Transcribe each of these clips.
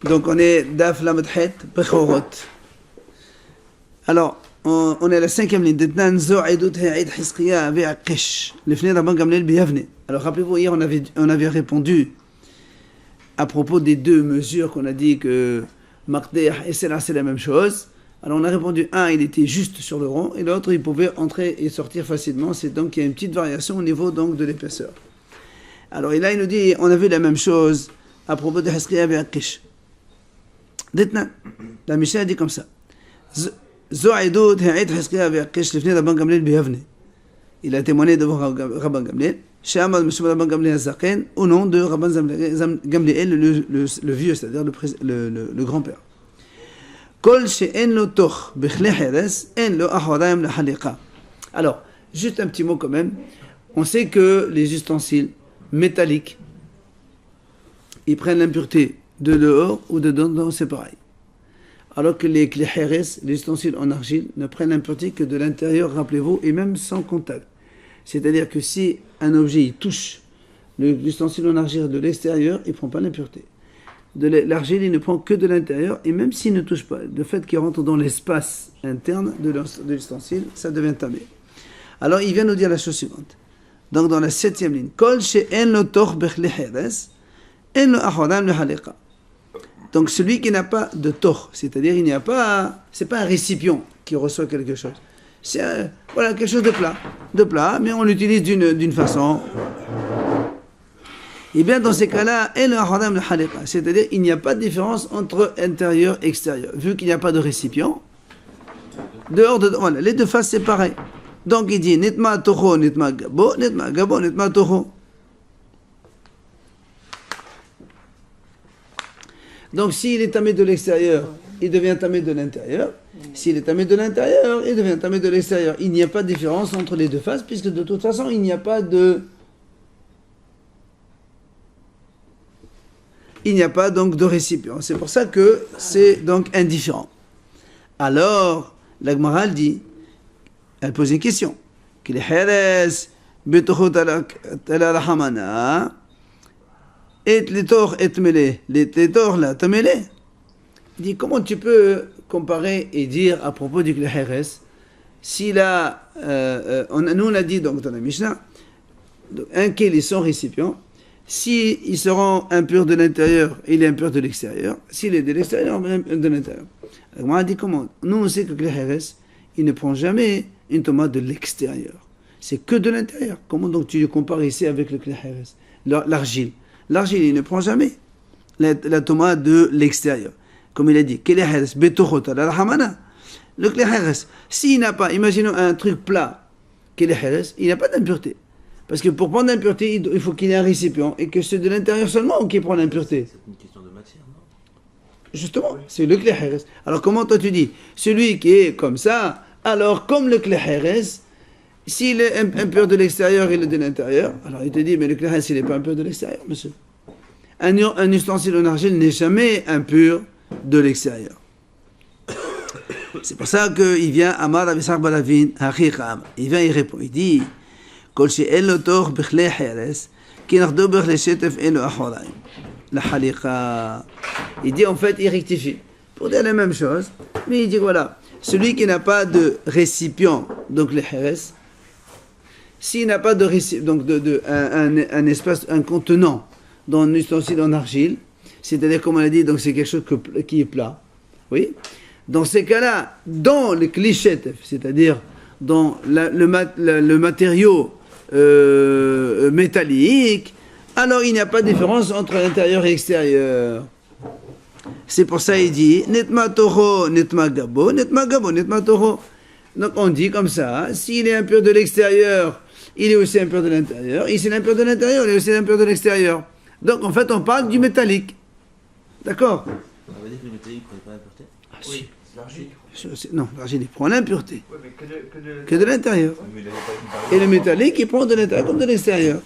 Donc on est Daf Lamadhet Bechorot. Alors, on est à la 5e ligne. Detnan Zo'idut Ha'id Hiskiya Ve'akish. Le Fnei Rabban Gamliel Biyavne. Alors rappelez-vous, hier on avait répondu à propos des deux mesures qu'on a dit que Maqdeh et Selah c'est la même chose. Alors on a répondu, un il était juste sur le rond et l'autre il pouvait entrer et sortir facilement. C'est donc il y a une petite variation au niveau donc de l'épaisseur. Alors là il nous dit, on a vu la même chose à propos de Hiskiya Ve'akish. Detnan, la Mishnah dit comme ça. Zo'idut Ha'id Hiskiya Ve'akish Lifnei Rabban Gamliel Biyavne. Il a témoigné devant Rabban Gamliel. She'amad Mishum Rabban Gamliel Zaken, au nom de Rabban Gamliel, le vieux, c'est-à-dire le grand-père. Kol she'en lo toch b'chlei heres, en lo ahorayim lahaliqa. Alors, juste un petit mot quand même. On sait que les ustensiles métalliques, ils prennent l'impureté de dehors ou de dedans, c'est pareil. Alors que les heres, les ustensiles en argile, ne prennent l'impureté que de l'intérieur, rappelez-vous, et même sans contact. C'est-à-dire que si un objet il touche l'ustensile en argile de l'extérieur, il ne prend pas l'impureté. De l'argile, il ne prend que de l'intérieur, et même s'il ne touche pas, le fait qu'il rentre dans l'espace interne de l'ustensile, ça devient tamé. Alors il vient nous dire la chose suivante. Donc dans la 7e ligne, Kol she'en lo toch b'chlei heres, en lo achodam lehaliqa. Donc celui qui n'a pas de toch, c'est-à-dire il n'y a pas, c'est pas un récipient qui reçoit quelque chose. C'est voilà, quelque chose de plat, mais on l'utilise d'une façon. Et bien dans ces cas-là, c'est-à-dire il n'y a pas de différence entre intérieur et extérieur. Vu qu'il n'y a pas de récipient, dehors, voilà, les deux faces c'est pareil. Donc il dit, nitma toho, nitma gabo, nitma toho. Donc s'il est tamé de l'extérieur, il devient tamé de l'intérieur. S'il est tamé de l'intérieur, il devient tamé de l'extérieur. Il n'y a pas de différence entre les deux faces, puisque de toute façon, il n'y a pas donc de récipient. C'est pour ça que c'est donc indifférent. Alors, la Gemara dit, elle pose une question. Qu'il est betochot ala rahamana. Et les torts et mêlés, les torts là, te mêlés. Il dit comment tu peux comparer et dire à propos du Kleheres, si là, nous on a dit donc dans la Mishnah, un kéli est son récipient, si il se rend impur de l'intérieur, il est impur de l'extérieur, s'il est de l'extérieur, de l'intérieur. Alors, on a dit comment? Nous on sait que Kleheres, il ne prend jamais une tomate de l'extérieur, c'est que de l'intérieur. Comment donc tu le compares ici avec le Kleheres, l'argile? L'argile, il ne prend jamais la tomate de l'extérieur. Comme il a dit, le kleheres, s'il n'a pas, imaginons un truc plat, il n'a pas d'impureté. Parce que pour prendre l'impureté, il faut qu'il ait un récipient, et que c'est de l'intérieur seulement qui prend l'impureté. C'est une question de matière, non? Justement, c'est le kleheres. Alors comment toi tu dis, celui qui est comme ça, alors comme le kleheres, s'il est impur de l'extérieur, il est de l'intérieur. Alors il te dit, mais le kleheres, il n'est pas impur de l'extérieur, monsieur. Un ustensile en argile n'est jamais impur de l'extérieur. C'est pour ça qu'il vient, Amar Abisar Balavin, Hachicham. Il vient, il répond, il dit, Kol she'en lo toch b'chlei heres, ki nachdo b'chlei shetef en lo achoraim. La halicha. Il dit, en fait, il rectifie. Pour dire la même chose, mais il dit, voilà, celui qui n'a pas de récipient, donc les heres, s'il n'a pas de récipient, donc un espace, un contenant dans un ustensile en argile, c'est-à-dire, comme on a dit, donc c'est quelque chose qui est plat, oui. Dans ces cas-là, dans le cliché, c'est-à-dire dans le matériau métallique, alors il n'y a pas de différence entre l'intérieur et l'extérieur. C'est pour ça qu'il dit, netma toho, netma gabo, netma gabo, netma toho. Donc on dit comme ça, s'il est impur de l'extérieur, il est aussi impur de l'intérieur. S'il est impur de l'intérieur, il est aussi impur de l'extérieur. Donc en fait, on parle du métallique. D'accord? Ça veut dire que le métallique ne prend pas l'impureté? Ah si. Oui, c'est l'argile. Non, l'argile, il prend l'impureté. Oui, mais Que de l'intérieur. Et le métallique, il prend de l'intérieur comme de l'extérieur.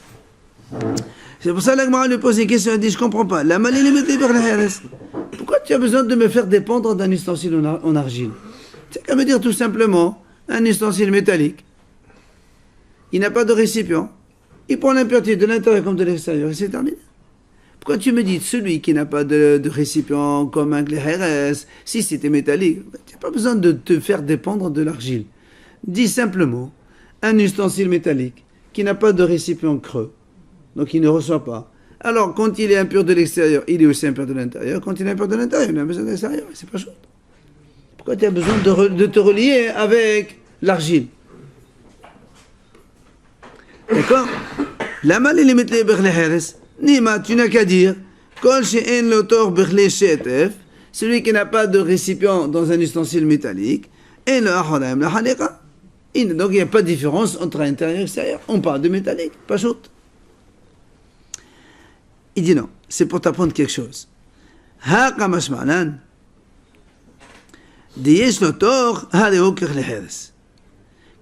C'est pour ça que la Gemara lui pose une question, elle dit, je ne comprends pas. La maline est pourquoi tu as besoin de me faire dépendre d'un ustensile en argile? C'est qu'à me dire tout simplement, un ustensile métallique, il n'a pas de récipient, il prend l'impureté de l'intérieur comme de l'extérieur, et c'est terminé. Pourquoi tu me dis celui qui n'a pas de récipient comme un Kleheres, si c'était métallique, tu n'as pas besoin de te faire dépendre de l'argile. Dis simplement un ustensile métallique qui n'a pas de récipient creux, donc il ne reçoit pas. Alors, quand il est impur de l'extérieur, il est aussi impur de l'intérieur. Quand il est impur de l'intérieur, il a besoin de l'extérieur. C'est pas chaud. Pourquoi tu as besoin de te relier avec l'argile? D'accord? La mal est limitée par les Heres. Nima, tu n'as qu'à dire, Kol she'en l'autor berle shetef, celui qui n'a pas de récipient dans un ustensile métallique, et le achoraim la haleka. Donc il n'y a pas de différence entre intérieur et extérieur. On parle de métallique, pas chaud. Il dit non, c'est pour t'apprendre quelque chose. Haqa mashma'nan, diyesh l'autor, hareo kirle Heres.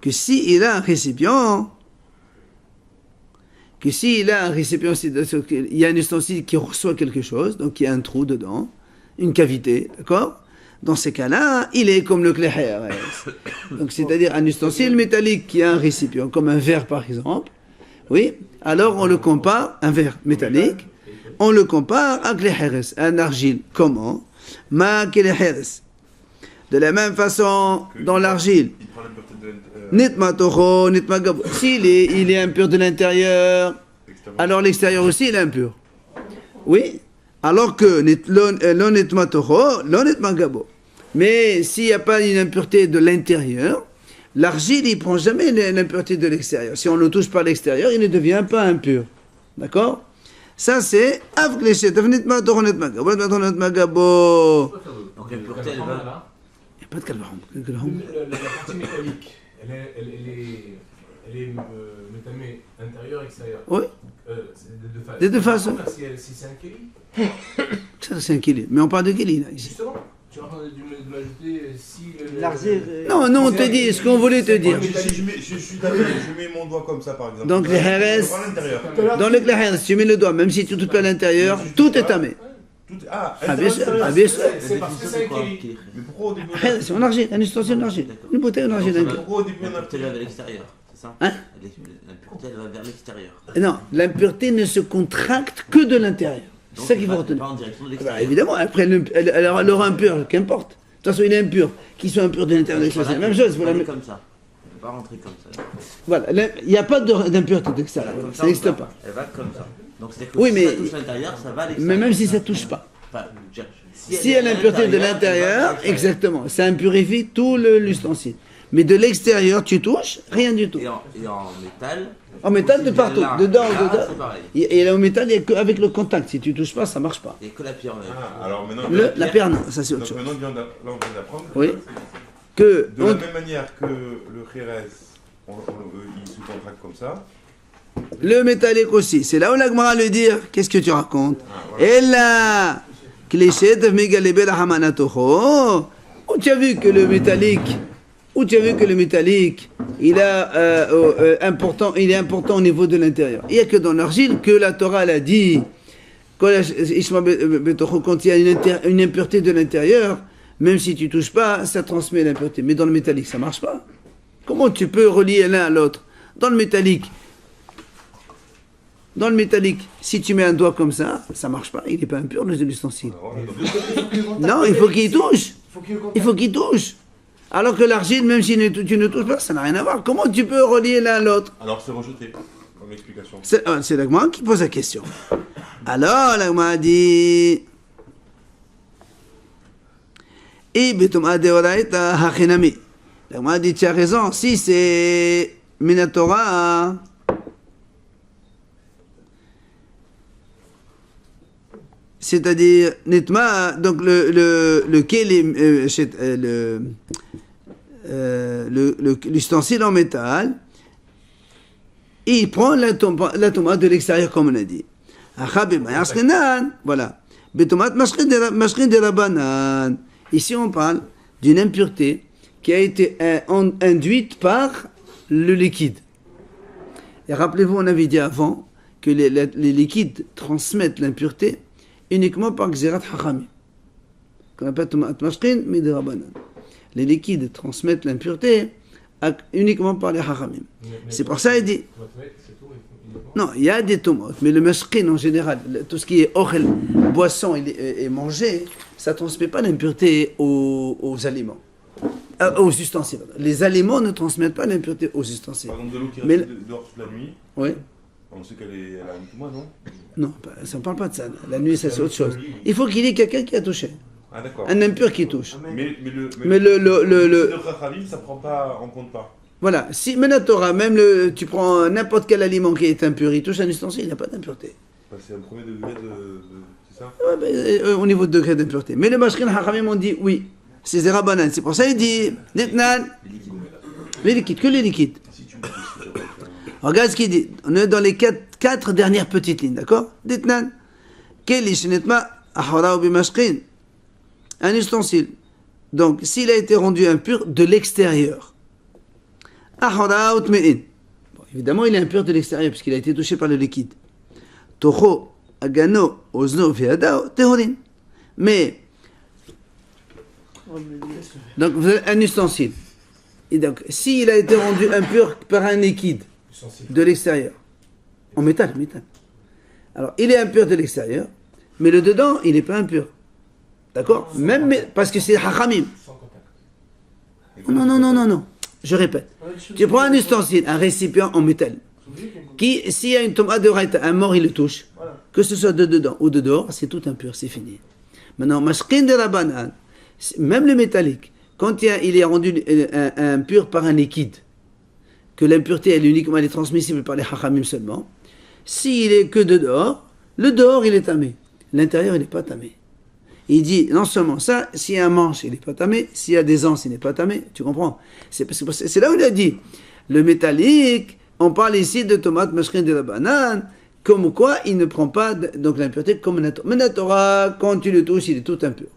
Que s'il a un récipient, il y a un ustensile qui reçoit quelque chose, donc il y a un trou dedans, une cavité, d'accord? Dans ces cas-là, il est comme le Kleher. Donc c'est-à-dire un ustensile métallique qui a un récipient, comme un verre par exemple, oui, alors on le compare, un verre métallique, on le compare à Kleheres, à un argile. Comment? Ma Kleheres. De la même façon, dans l'argile, Nitma Toho, Nitma Gabo. S'il est impur de l'intérieur, alors l'extérieur aussi il est impur. Oui, alors que l'on Nitma Toho, l'on Nitma Gabo. Mais s'il n'y a pas une impureté de l'intérieur, l'argile il ne prend jamais l'impureté de l'extérieur. Si on ne le touche pas à l'extérieur, il ne devient pas impur. D'accord? Ça c'est Avgléchet, Nitma Toho, Nitma Gabo, Nitma Gabo. Donc l'impureté, elle va. Il n'y a pas de calvarum. La partie métallique. Elle est métamée intérieur-extérieur. Oui. C'est Des deux faces. Si c'est un Kelly. Ça, c'est un Kelly. Mais on parle de Kelly, là, ici. Justement, tu es en train de m'ajouter si. Non, on te dit ce qu'on voulait te dire. Je suis d'accord, je mets mon doigt comme ça, par exemple. Donc, les Heres, dans le Kleher, si tu mets le doigt, même si tu ne touches pas à l'intérieur, tout est tamé. Bien sûr. C'est parce que c'est un Kelly. Mais pourquoi au début C'est en argile, un ustensile en argile. Une bouteille en argile. Pourquoi au début on a L'impureté, elle va vers l'extérieur, c'est ça? Hein? L'impureté, elle va vers l'extérieur. Non, l'impureté ne se contracte que de l'intérieur. C'est ça qu'il faut retenir. Pas en direction de Bah, l'extérieur. évidemment, après, elle aura impur, qu'importe. De toute façon, il est impur. Qu'il soit impur de l'intérieur ou de l'extérieur, c'est la même chose. Elle va comme ça. Elle va pas rentrer comme ça. Voilà, il n'y a pas d'impureté de l'extérieur. Comme Ça n'existe on va. pas. Elle va comme ça. Donc c'est que Oui, si mais- ça touche l'intérieur, ça va à l'extérieur. Mais même si ça ne touche pas. Enfin, Si elle a l'impureté de l'intérieur, exactement, ça impurifie tout l'ustensile. Mais de l'extérieur, tu touches, rien du tout. Et en métal. En métal, de partout, là, dedans, là, dedans. c'est pareil. Et au métal, il n'y a qu'avec le contact. Si tu ne touches pas, ça ne marche pas. Et que la pierre. Alors maintenant, La pierre, non, ça c'est autre donc chose. maintenant on vient d'apprendre Oui. Que de la même manière que le Jerez, il se contracte comme ça. le métallique aussi. C'est là où la Gemara le dire. Qu'est-ce que tu racontes? Et là, cliché de Megalebe la Hamanatoho. Où tu as vu que le métallique, il est important au niveau de l'intérieur. Il n'y a que dans l'argile que la Torah elle a dit, quand il y a une impureté de l'intérieur, même si tu ne touches pas, ça transmet l'impureté. Mais dans le métallique, ça ne marche pas. Comment tu peux relier l'un à l'autre? Dans le métallique, si tu mets un doigt comme ça ne marche pas. Il n'est pas impur, l'ustensile. Non, il faut qu'il touche. Il faut qu'il touche. Alors que l'argile, même si tu ne touches pas, ça n'a rien à voir. Comment tu peux relier l'un à l'autre? Alors c'est rejeté comme explication. C'est la Gemara qui pose la question. Alors, la Gemara dit... La Gemara dit, tu as raison, si c'est Minatora... C'est-à-dire, netma, donc l'ustensile en métal, il prend la tomate de l'extérieur, comme on a dit. Voilà. Ici, on parle d'une impureté qui a été induite par le liquide. Et rappelez-vous, on avait dit avant que les liquides transmettent l'impureté uniquement par Gzerat Hachamim. Qu'on appelle Tomat Mashkin Midirabanan. Les liquides transmettent l'impureté uniquement par les Hachamim. C'est pour ça qu'il dit. Non, il y a des tomates, mais le mashkin en général, tout ce qui est orel, boisson et manger, ça ne transmet pas l'impureté aux aliments, aux ustensiles. Les aliments ne transmettent pas l'impureté aux ustensiles. Par exemple, de l'eau qui Mais reste dehors toute la nuit, Oui. on sait elle a une touma, non? Non, ça ne parle pas de ça. La nuit, ça c'est autre chose. Il faut qu'il y ait quelqu'un qui a touché. Ah d'accord. Un impur qui touche. Mais Mais le Chachamim, ça prend pas en compte pas. Voilà, si Menatora, même tu prends n'importe quel aliment qui est impur, il touche un ustensile, il n'y a pas d'impureté. C'est un premier degré c'est ça? Ouais, au niveau de degré d'impureté. Mais le Mashkin Haramim ont dit oui, c'est Zerabanan. C'est pour ça qu'il dit Ditnan, les liquides, que les liquides. Regarde ce qu'il dit. On est dans les quatre dernières petites lignes, d'accord? Ditnan, Keli Shinetma Ahora ou Mashkin. Un ustensile. Donc, s'il a été rendu impur de l'extérieur. Ahora ou Tme'in. Évidemment, il est impur de l'extérieur puisqu'il a été touché par le liquide. Toho, Agano, Ozno, Fiadao, Tehorin. Mais, donc, vous avez un ustensile. Et donc, s'il a été rendu impur par un liquide de l'extérieur, en métal. Alors, il est impur de l'extérieur, mais le dedans, il n'est pas impur. D'accord? Même, parce que c'est Hachamim. Non. Je répète. Tu prends un ustensile, un récipient en métal, qui, s'il y a une tomate de raïta, un mort, il le touche, que ce soit de dedans ou de dehors, c'est tout impur, c'est fini. Maintenant, mashkin de la banane, même le métallique, quand il est rendu impur par un liquide, que l'impureté, elle est transmissible par les hachamim seulement, s'il est que de dehors, le dehors, il est tamé. L'intérieur, il n'est pas tamé. Il dit, non seulement ça, s'il y a un manche, il n'est pas tamé, s'il y a des anses, il n'est pas tamé, tu comprends? C'est là où il a dit, le métallique, on parle ici de tomate, mashkin de la banane, comme quoi il ne prend pas donc l'impureté comme Menatora, quand tu le touches, il est tout impur.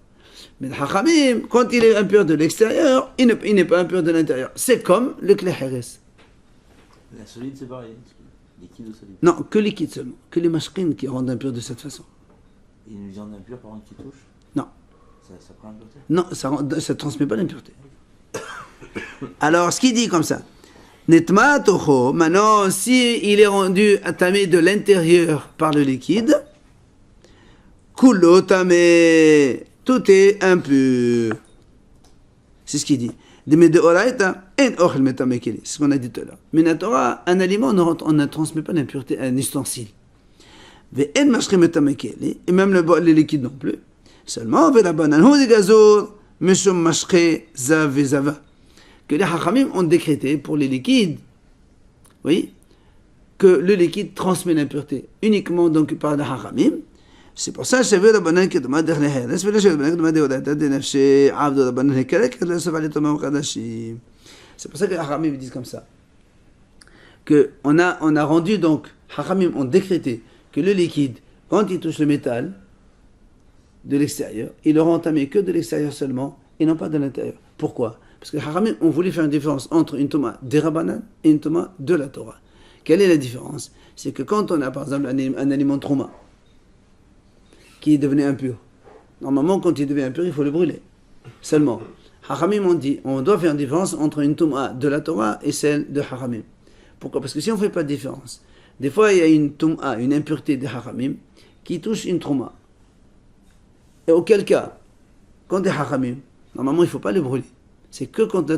Mais le hachamim, quand il est impur de l'extérieur, il n'est pas impur de l'intérieur. C'est comme le kleheres. La solide, c'est pareil. Liquide ou solide? Non, que liquide seulement. Que les mashkin qui rendent impur de cette façon. Et une viande impure, par contre, qui touche? Non. Ça prend l'impureté? Non, ça ne transmet pas l'impureté. Alors, ce qu'il dit comme ça, Netma toho, maintenant, si il est rendu tamé de l'intérieur par le liquide, kulo tamé, tout est impur. C'est ce qu'il dit. C'est ce qu'on a dit tout à l'heure. Mais Torah, un aliment, on ne transmet pas l'impureté à un ustensile. Et même les liquides non plus. Seulement, que les hachamim ont décrété pour les liquides, oui, que le liquide transmet l'impureté uniquement donc par les hachamim. C'est pour ça que c'est pour ça que les hachamim disent comme ça. Que on a rendu donc, hachamim ont décrété que le liquide, quand il touche le métal de l'extérieur, il le rend tamé que de l'extérieur seulement et non pas de l'intérieur. Pourquoi? Parce que les hachamim ont voulu faire une différence entre une tomate des Rabbanan et une tomate de la Torah. Quelle est la différence? C'est que quand on a par exemple un aliment trauma qui est devenu impur, normalement quand il devient impur, il faut le brûler. Seulement, hachamim ont dit, on doit faire une différence entre une tomate de la Torah et celle de hachamim. Pourquoi? Parce que si on ne fait pas de différence, des fois il y a une tomate, une impureté de hachamim qui touche une trauma. Et auquel cas, quand des hachamim, normalement il ne faut pas le brûler. C'est que quand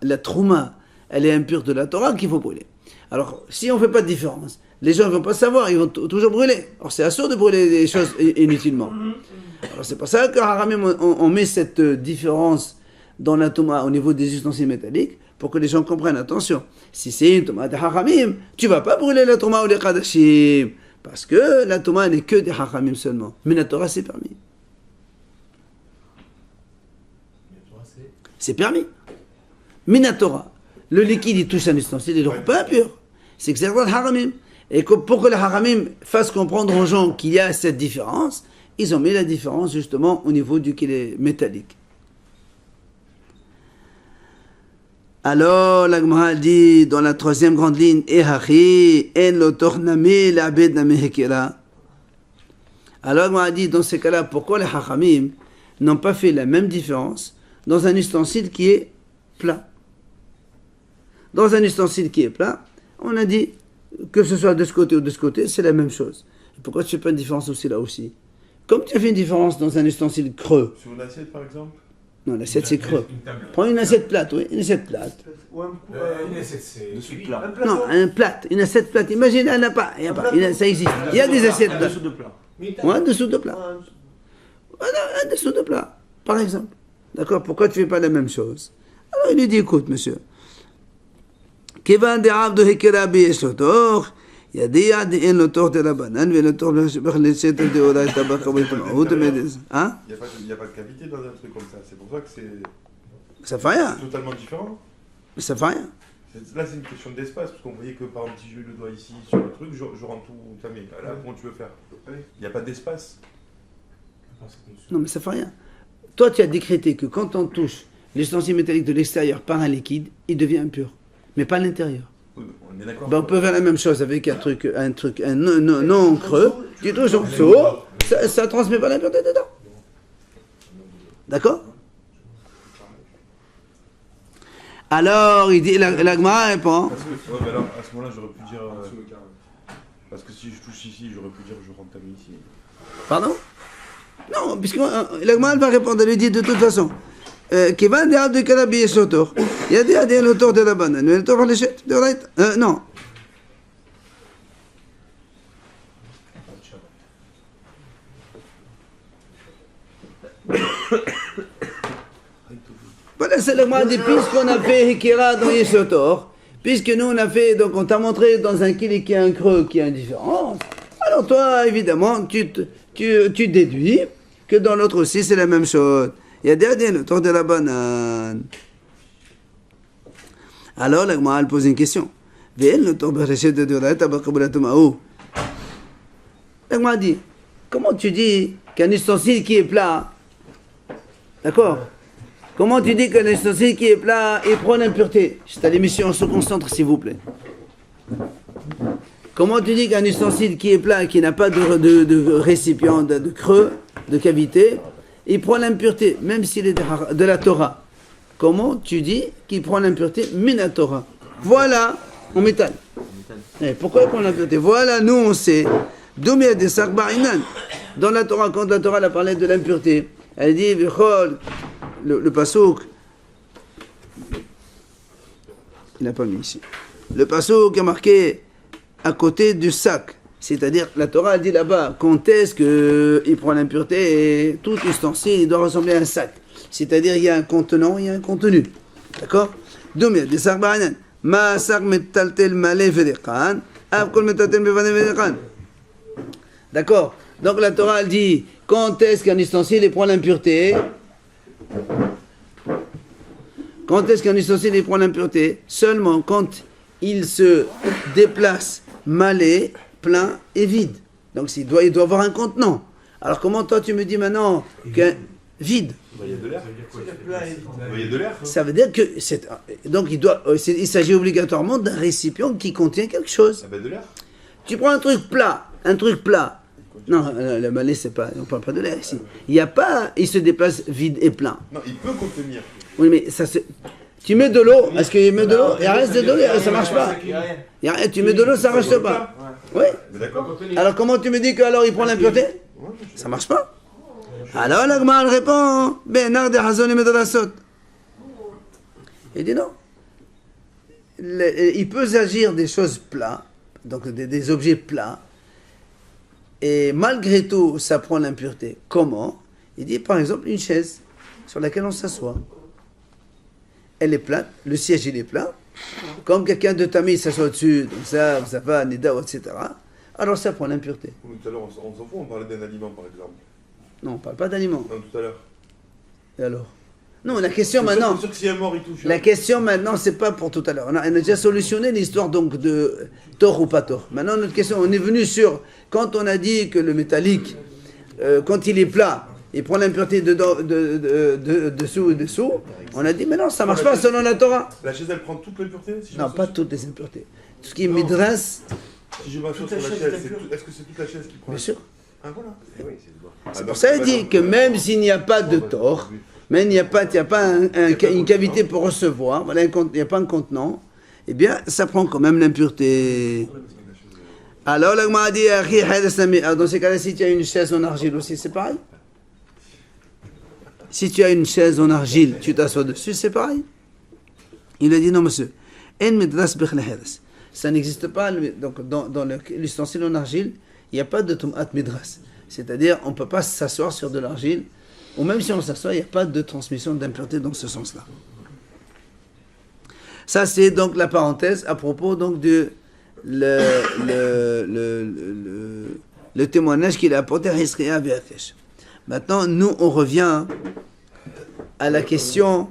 la trauma, elle est impure de la Torah qu'il faut brûler. Alors, si on ne fait pas de différence, les gens ne vont pas savoir, ils vont toujours brûler. Alors, c'est assurd de brûler des choses inutilement. Alors, c'est pour ça que hachamim, on met cette différence dans la Touma au niveau des ustensiles métalliques pour que les gens comprennent. Attention, si c'est une Touma de hachamim, tu ne vas pas brûler la Touma ou les Kadashim. Parce que la Touma n'est que des hachamim seulement. Mais la Torah, c'est permis. C'est permis. Minatora, le liquide, il touche un ustensile, il ne le rend pas impur. C'est exactement le haramim. Et pour que le haramim fasse comprendre aux gens qu'il y a cette différence, ils ont mis la différence justement au niveau du qu'il est métallique. Alors, la Gemara dit dans la troisième grande ligne, Ehachi, en lo tornami l'abed namehekera. Alors, la Gemara dit dans ces cas-là, pourquoi les haramim n'ont pas fait la même différence dans un ustensile qui est plat? Dans un ustensile qui est plat, on a dit, que ce soit de ce côté ou de ce côté, c'est la même chose. Pourquoi tu ne fais pas une différence aussi là aussi? Comme tu as fait une différence dans un ustensile creux. Sur une assiette, par exemple? Non, l'assiette c'est creux. Une table. Prends une assiette plate, oui, une assiette plate. Une assiette, c'est. Dessous de plat. Non, un plate, une assiette plate. Imagine, il n'y en a pas, ça existe. Il y a des assiettes Un plates. dessous de plat. Ou un dessous de plat. Un dessous de plat, par exemple. D'accord? Pourquoi tu ne fais pas la même chose? Alors il lui dit, écoute, monsieur. Kivan de abdu hikira bi eshotor, yadi en l'autor de la banane, mais l'autor de la de Oda et Tabak, hein? Il n'y a pas de cavité dans un truc comme ça. C'est pour ça que c'est Ça fait rien. totalement différent. Ça fait rien. Là, c'est une question d'espace, parce qu'on voyait que par exemple, si je mets le doigt ici sur le truc, je rentre tout tamé. Là, comment tu veux faire? Il n'y a pas d'espace. Non, mais ça fait rien. Toi, tu as décrété que quand on touche l'ustensile métallique de l'extérieur par un liquide, il devient impur. Mais pas à l'intérieur. Oui, on est d'accord. Ben, on peut faire la même chose avec un non creux. Tu touches en dessous, ça ne transmet pas l'impureté dedans. D'accord? Alors, il dit, la Gemara répond. Parce que, ouais, mais alors, à ce moment-là, j'aurais pu dire. Parce que si je touche ici, j'aurais pu dire je rentre tamé ici. Pardon? Non, puisque la Gemara va répondre, elle lui dit de toute façon. Kivan de abdu karabi yesh l'autor. Il y a des l'autor de la banane. Mais l'autor va l'échec. Non. Voilà, c'est le Gemara dit, puisqu'on a fait Hikira dans yesh l'autor, puisque nous on a fait, donc on t'a montré dans un kili qui a un creux, qui a une différence, alors toi, évidemment, tu déduis que dans l'autre aussi c'est la même chose. Il y a des le tour de la banane. Alors, la Gemara pose une question. La Gemara dit, comment tu dis qu'un ustensile qui est plat, d'accord? Comment tu dis qu'un ustensile qui est plat, il prend l'impureté? C'est à l'émission, on se concentre s'il vous plaît. Comment tu dis qu'un ustensile qui est plat, qui n'a pas de récipient, de creux, de cavité, il prend l'impureté, même s'il est de la Torah? Comment tu dis qu'il prend l'impureté mina Torah? Voilà, en métal. Et pourquoi il prend l'impureté? Voilà, nous on sait. Dans la Torah, quand la Torah a parlé de l'impureté, elle dit, le pasouk, il n'a pas mis ici. Le pasouk est marqué à côté du sac. C'est-à-dire, la Torah dit là-bas, quand est-ce qu'il prend l'impureté et tout ustensile, il doit ressembler à un sac. C'est-à-dire, il y a un contenant, il y a un contenu. D'accord? D'accord? Donc la Torah elle dit, quand est-ce qu'un ustensile il prend l'impureté? Quand est-ce qu'un ustensile il prend l'impureté? Seulement quand il se déplace malais, plein et vide. Donc il doit avoir un contenant. Alors comment toi tu me dis maintenant qu'un vide? Il y a de l'air. Il y a de l'air. Ça veut dire que donc il s'agit obligatoirement d'un récipient qui contient quelque chose. De l'air. Tu prends un truc plat. Non, le malais c'est pas, on parle pas de l'air ici. Il se déplace vide et plein. Non, il peut contenir. Oui, mais ça c'est. Tu mets de l'eau, est-ce qu'il met de l'eau? Il reste de l'eau, ça marche pas. Tu mets de l'eau, ça marche pas. Oui. D'accord. Alors comment tu me dis qu'alors il prend l'impureté? Ça marche pas. Alors la Gemara répond, Benar de Hazon et Medalasot. Il dit non. Il peut agir des choses plats, donc des objets plats, et malgré tout, ça prend l'impureté. Comment? Il dit par exemple une chaise sur laquelle on s'assoit. Elle est plate, le siège il est plat. Comme quelqu'un de Tamil s'assoit dessus, donc ça va, Nida, etc. Alors ça prend l'impureté. Tout à l'heure, on s'en fout, on parlait d'un aliment par exemple. Non, on ne parle pas d'aliments. Non, tout à l'heure. Et alors? Non, la question maintenant. C'est sûr que s'il y a mort, il touche. La question maintenant, c'est pas pour tout à l'heure. On a déjà solutionné l'histoire donc de tort ou pas tort. Maintenant, notre question, on est venu sur quand on a dit que le métallique, quand il est plat, il prend l'impureté dessous et dessous. On a dit, mais non, ça marche pas selon la Torah. La chaise, elle prend toute l'impureté si non, pas toutes les impuretés. Tout ce qui est midras. Si je m'assois sur la chaise, est-ce que c'est toute la chaise qui prend? Bien sûr. Ah, voilà. C'est pour ça qu'il dit que même s'il n'y a pas de tort, même il n'y a pas une cavité pour recevoir, voilà, il n'y a pas un contenant, eh bien, ça prend quand même l'impureté. Alors, la Gemara dit, dans ces cas-là, si tu as une chaise en argile aussi, c'est pareil. Si tu as une chaise en argile, tu t'assois dessus, c'est pareil. Il a dit, non, monsieur, ça n'existe pas. Donc, dans l'ustensile en argile, il n'y a pas de tumat midras. C'est-à-dire, on ne peut pas s'asseoir sur de l'argile, ou même si on s'assoit, il n'y a pas de transmission d'impureté dans ce sens-là. Ça, c'est donc la parenthèse à propos donc de le témoignage qu'il a apporté à Hiskaya Beakesh. Maintenant, nous, on revient à la question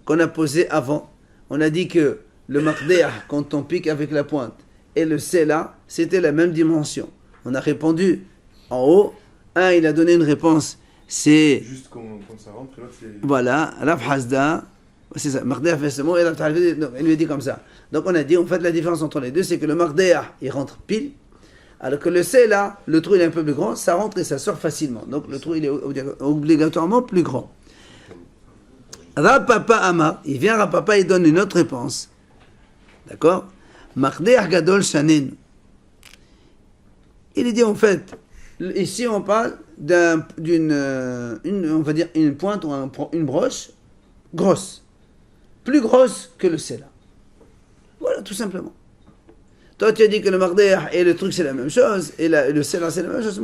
qu'on a posée avant. On a dit que le maqdeh, quand on pique avec la pointe, et le sela, c'était la même dimension. On a répondu en haut. Un, il a donné une réponse, c'est... Juste quand ça rentre, là, c'est... Voilà, Rav Hasda, c'est ça, maqdeh fait ce mot, et il lui dit comme ça. Donc on a dit, en fait, la différence entre les deux, c'est que le maqdeh, il rentre pile, alors que le sela, le trou il est un peu plus grand, ça rentre et ça sort facilement. Donc le trou il est obligatoirement plus grand. Rav Papa Amar, il vient Rav Papa, il donne une autre réponse. D'accord? Maqdeh gadol shanin. Il dit en fait, ici on parle d'une on va dire une pointe ou une broche grosse, plus grosse que le sela. Voilà, tout simplement. Toi, tu as dit que le maqdeh et le truc c'est la même chose, et le sela c'est la même chose.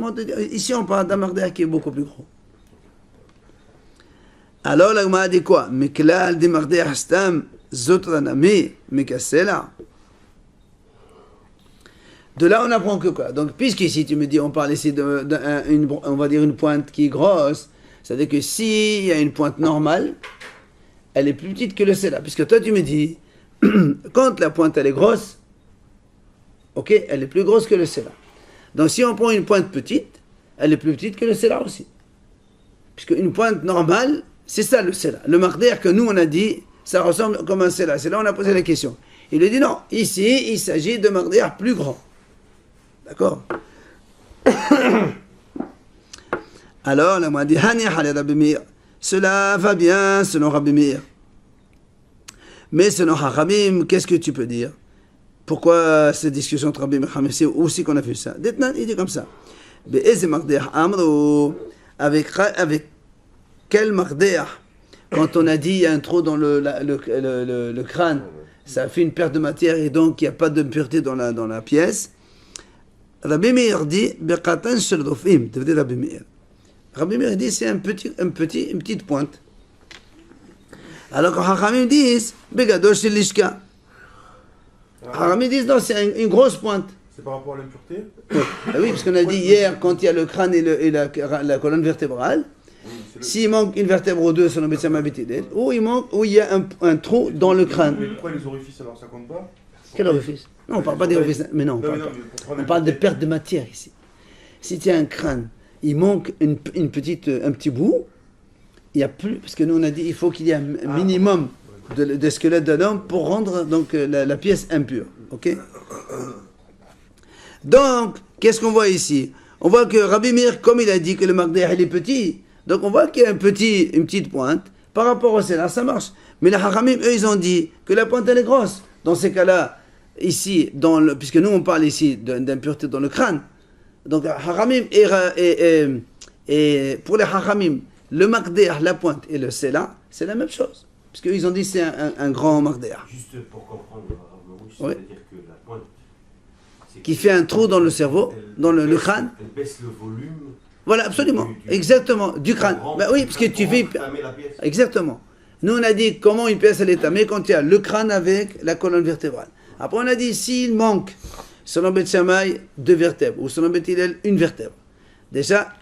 Ici, on parle d'un maqdeh qui est beaucoup plus gros. Alors, la Gemara dit quoi? Miklal di maqdeh stam zotranami mikasela. De là, on apprend que quoi? Donc, puisqu'ici, tu me dis, on parle ici on va dire une pointe qui est grosse, c'est-à-dire que s'il y a une pointe normale, elle est plus petite que le sela. Puisque toi, tu me dis, quand la pointe, elle est grosse, ok, elle est plus grosse que le sela. Donc, si on prend une pointe petite, elle est plus petite que le sela aussi. Puisque une pointe normale, c'est ça le sela. Le maqdeh que nous, on a dit, ça ressemble comme un sela. C'est là on a posé la question. Il lui dit non, ici, il s'agit de maqdeh plus grand. D'accord? Alors, la m'a dit, Rabbi Meir. Cela va bien selon Rabbi Meir. Mais selon Hachamim, qu'est-ce que tu peux dire? Pourquoi cette discussion entre Rabbi Meir et Hachamim? C'est aussi qu'on a vu ça. Il dit comme ça. Avec quel maqdeh? Quand on a dit il y a un trou dans le crâne, ça fait une perte de matière et donc il n'y a pas d'impureté dans la pièce. Rabbi Meir dit, Beqatan shel rofim, tu veux dire Rabbi Meir. Rabbi Meir dit, c'est une petite pointe. Alors que Hachamim disent, Begadol shel lishka. Hachamim disent, non, c'est une grosse pointe. C'est par rapport à l'impureté? Oui, parce qu'on a dit hier, quand il y a le crâne et la colonne vertébrale, s'il manque une vertèbre ou deux sur le médecin mabitidel, ou il y a un trou dans le crâne. Mais pourquoi les orifices alors ça compte pas? Quel orifice? Non, on ne parle pas des orifices. Mais non, on parle de perte de matière ici. Si tu as un crâne, il manque un petit bout, il n'y a plus, parce que nous on a dit il faut qu'il y ait un minimum de squelette de l'homme pour rendre donc la pièce impure. Ok? Donc, qu'est-ce qu'on voit ici? On voit que Rabbi Meir, comme il a dit que le maqdeh il est petit, donc on voit qu'il y a une petite pointe. Par rapport au sela, ça marche. Mais les Hachamim, eux, ils ont dit que la pointe elle est grosse. Dans ces cas-là, ici, puisque nous on parle ici d'impureté dans le crâne, donc Hachamim et pour les Hachamim, le maqdeh, la pointe et le sela, c'est la même chose. Parce qu'ils ont dit c'est un grand maqdeh. Juste pour comprendre, Oui. c'est-à-dire que la pointe Qui fait un trou dans le cerveau, dans le crâne. Elle baisse le volume. Voilà, absolument. Exactement. Du crâne. Ben oui, parce que tu fais. Exactement. Nous, on a dit comment une pièce elle est tamée quand il y a le crâne avec la colonne vertébrale. Après, on a dit s'il manque, selon Beth Shammai, 2 vertèbres, ou selon Beth Hillel, 1 vertèbre. Déjà,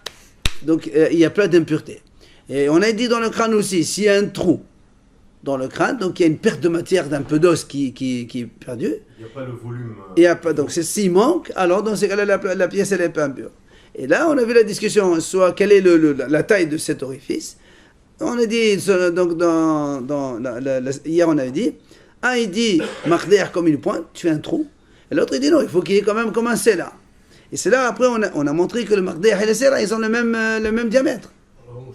donc, il y a plein d'impuretés. Et on a dit dans le crâne aussi, s'il y a un trou dans le crâne, donc il y a une perte de matière d'un peu d'os qui est perdu. Il n'y a pas le volume. Il y a pas, donc s'il manque, alors dans ces cas-là, la pièce elle est pas impure. Et là, on a vu la discussion, soit quelle est la taille de cet orifice. On a dit, donc hier on avait dit, un il dit, maqdeh comme une pointe, tu fais un trou. Et l'autre il dit non, il faut qu'il y ait quand même comme un sela. Et c'est là, après, on a montré que le maqdeh et le sela, ils ont le même diamètre.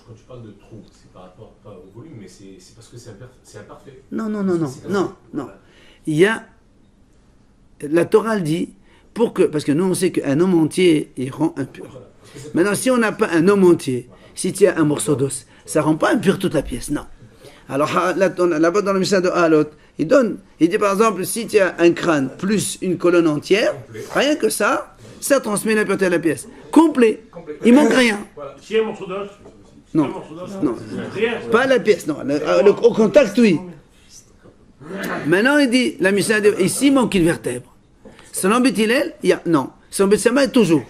Quand tu parles de trou, c'est par rapport pas au volume, mais c'est parce que c'est imparfait. Non. Il y a, la Torah dit Parce que nous, on sait qu'un homme entier, il rend impur. Maintenant, si on n'a pas un homme entier, si tu as un morceau d'os, ça ne rend pas impur toute la pièce, non. Alors là-bas dans le Mishnah de Halot, il dit par exemple, si tu as un crâne plus une colonne entière, rien que ça transmet l'impureté à la pièce. Complet. Il manque rien. Voilà. Si un morceau d'os, Non. Non. Pas la pièce, non. Au contact, oui. Maintenant, il dit, la Mishnah dit, ici, il manque une vertèbre. Selon Beth Hillel, non. Selon Beth Shammai, toujours.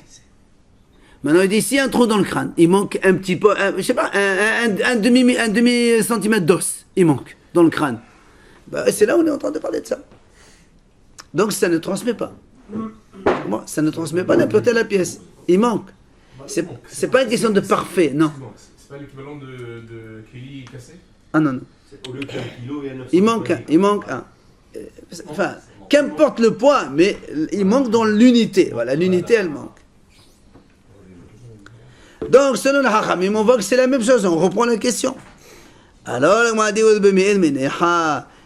Maintenant, il dit, s'il y a un trou dans le crâne, il manque un petit peu, je sais pas, un demi-centimètre d'os, il manque dans le crâne. Bah, c'est là où on est en train de parler de ça. Donc, ça ne transmet pas. Bon, ça ne transmet pas l'impureté à la pièce. Il manque. C'est pas une question de parfait, non. C'est pas l'équivalent de Kelly cassé? Ah non, non. Au lieu d'un kilo, il y a 900 Il manque un. Enfin, qu'importe le poids, mais il manque dans l'unité. Voilà, l'unité, elle manque. Donc, selon le Hachamim, on voit que c'est la même chose. On reprend la question. Alors,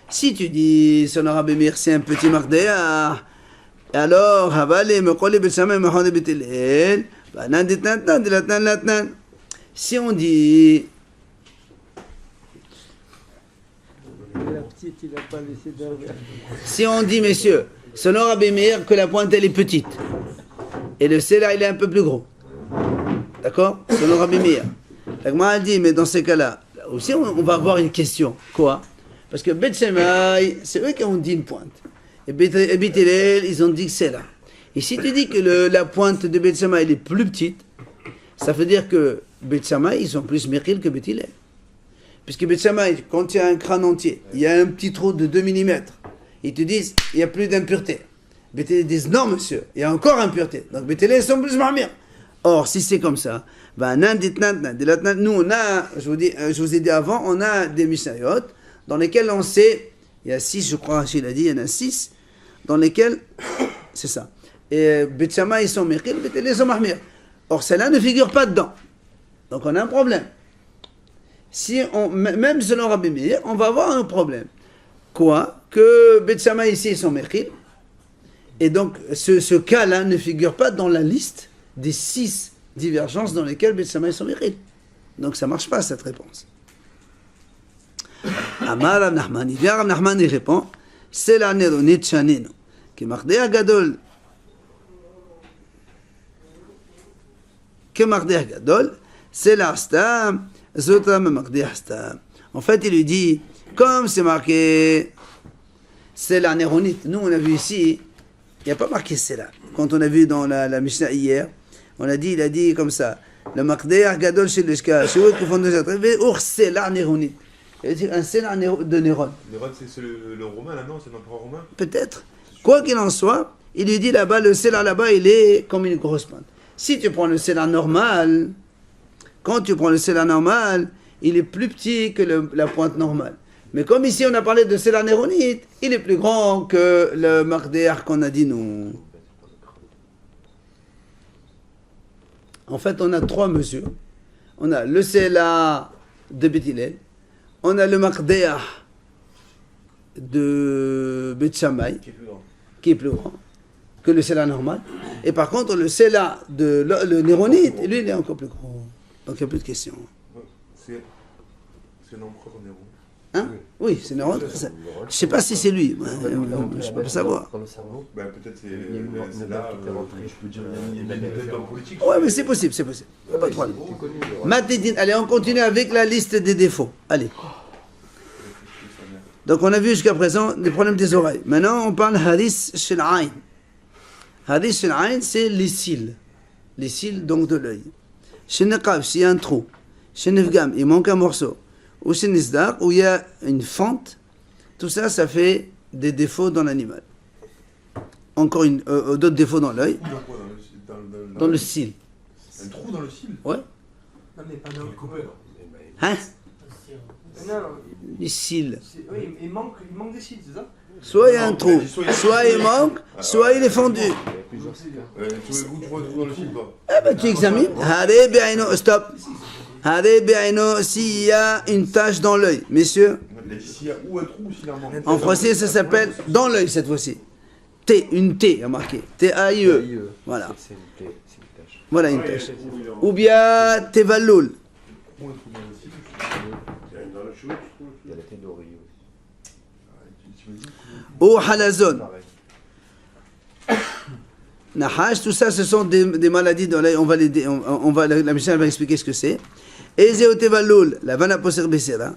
si tu dis, selon Rabbi Meir, c'est un petit mardéa, alors, si on dit, messieurs, selon Rabbi Meir, que la pointe elle est petite, et le sela il est un peu plus gros, d'accord? Selon Rabbi Meir. La Gemara dit, mais dans ces cas-là, aussi on va avoir une question. Quoi? Parce que Beth Shammai, c'est eux qui ont dit une pointe. Et Beth Hillel, ils ont dit que c'est là. Et si tu dis que la pointe de Beth Shammai elle est plus petite, ça veut dire que Beth Shammai, ils sont plus méril que Beth Hillel. Puisque Beth Shammai, quand il y a un crâne entier, il y a un petit trou de 2 mm, ils te disent, il n'y a plus d'impureté. Beth Hillel disent, non monsieur, il y a encore impureté. Donc Beth Hillel, ils sont plus marmir. Or, si c'est comme ça, nous on a, je vous ai dit avant, on a des Mishnayot dans lesquels on sait, il y a 6, je crois, il a dit, il y en a 6, dans lesquels, c'est ça. Et Beth Shammai, ils sont méril, Beth Hillel, ils sont marmir. Or, celle-là ne figure pas dedans. Donc, on a un problème. Même selon Rabbi Meir, on va avoir un problème. Quoi? Que Beth Shammai ici, ils sont méril. Et donc, ce cas-là ne figure pas dans la liste des 6 divergences dans lesquelles Beth Shammai sont méril. Donc, ça ne marche pas, cette réponse. Amar Rav Nachman, il vient Rav Nachman, il répond, c'est la néronite chanino, qui mardéa gadol, que mardéa gadol, c'est la stam, zotam mardéa stam. En fait, il lui dit, comme c'est marqué, c'est la néronite. Nous, on a vu ici, il n'y a pas marqué c'est là. Quand on a vu dans la Mishnah hier, il a dit comme ça, le mardéa gadol chez le shka, chez eux qui font déjà très ours, c'est la néronite. C'est un sénat de Néron. Néron, c'est le romain là, non? C'est l'empereur romain? Peut-être. Quoi qu'il en soit, il lui dit là-bas, le sénat là-bas, il est comme une grosse pointe. Si tu prends le sénat normal, quand tu prends le sénat normal, il est plus petit que la pointe normale. Mais comme ici on a parlé de sénat néronite, il est plus grand que le mardéar qu'on a dit nous. En fait, on a 3 mesures. On a le sénat de Beth Hillel, on a le Mardéah de Beth Shammai, qui est plus grand que le Sela normal. Et par contre, le Sela de le Néronite, lui, il est encore plus grand. Donc il n'y a plus de questions. C'est l'empereur Néron. Hein? Oui, c'est Néron. Je ne sais pas si c'est lui. Je ne peux pas savoir. Ben, peut-être c'est là. Je peux dire il y a peut-être dans le politique. Oui, mais c'est possible, c'est possible. Pas de problème. Matedin, allez, on continue avec la liste des défauts. Allez. Donc on a vu jusqu'à présent les problèmes des oreilles. Maintenant, on parle Haris Shel Ain. Haris Shel Ain, c'est les cils. Les cils donc de l'œil. Chez Neqab, s'il y a un trou. Chez Nefgam, il manque un morceau. Ou chez Nisdar, où il y a une fente. Tout ça, ça fait des défauts dans l'animal. Encore d'autres défauts dans l'œil. Dans le cil. Un trou dans le cil? Ouais. Non, mais pas dans le coupeur. Hein? Non, Les cils. oui, il manque des cils, c'est ça? Soit il y a un trou, soit il manque, soit il est fendu. Tu vois un trou dans le cil, toi? Eh ben tu examines. Hare be'aino, stop. Hare be'aino, s'il y a une tache dans l'œil, messieurs. S'il y a ou un trou ou s'il en manque. En français, ça s'appelle dans l'œil cette fois-ci. T, une T, il y a marqué. T-A-I-E. Voilà. C'est une plaie, c'est une tache. Voilà une Ouais, tâche. il Ou bien Tevalul. Comment il faut bien aussi Il y a une dans la cheveux, tu trouves Il y a la tête d'oreille Ou Halazon. Pareil. Nahash, tout ça, ce sont des maladies dans l'œil. La Mishnah va expliquer ce que c'est. Et Tevalul, la vana poser besera.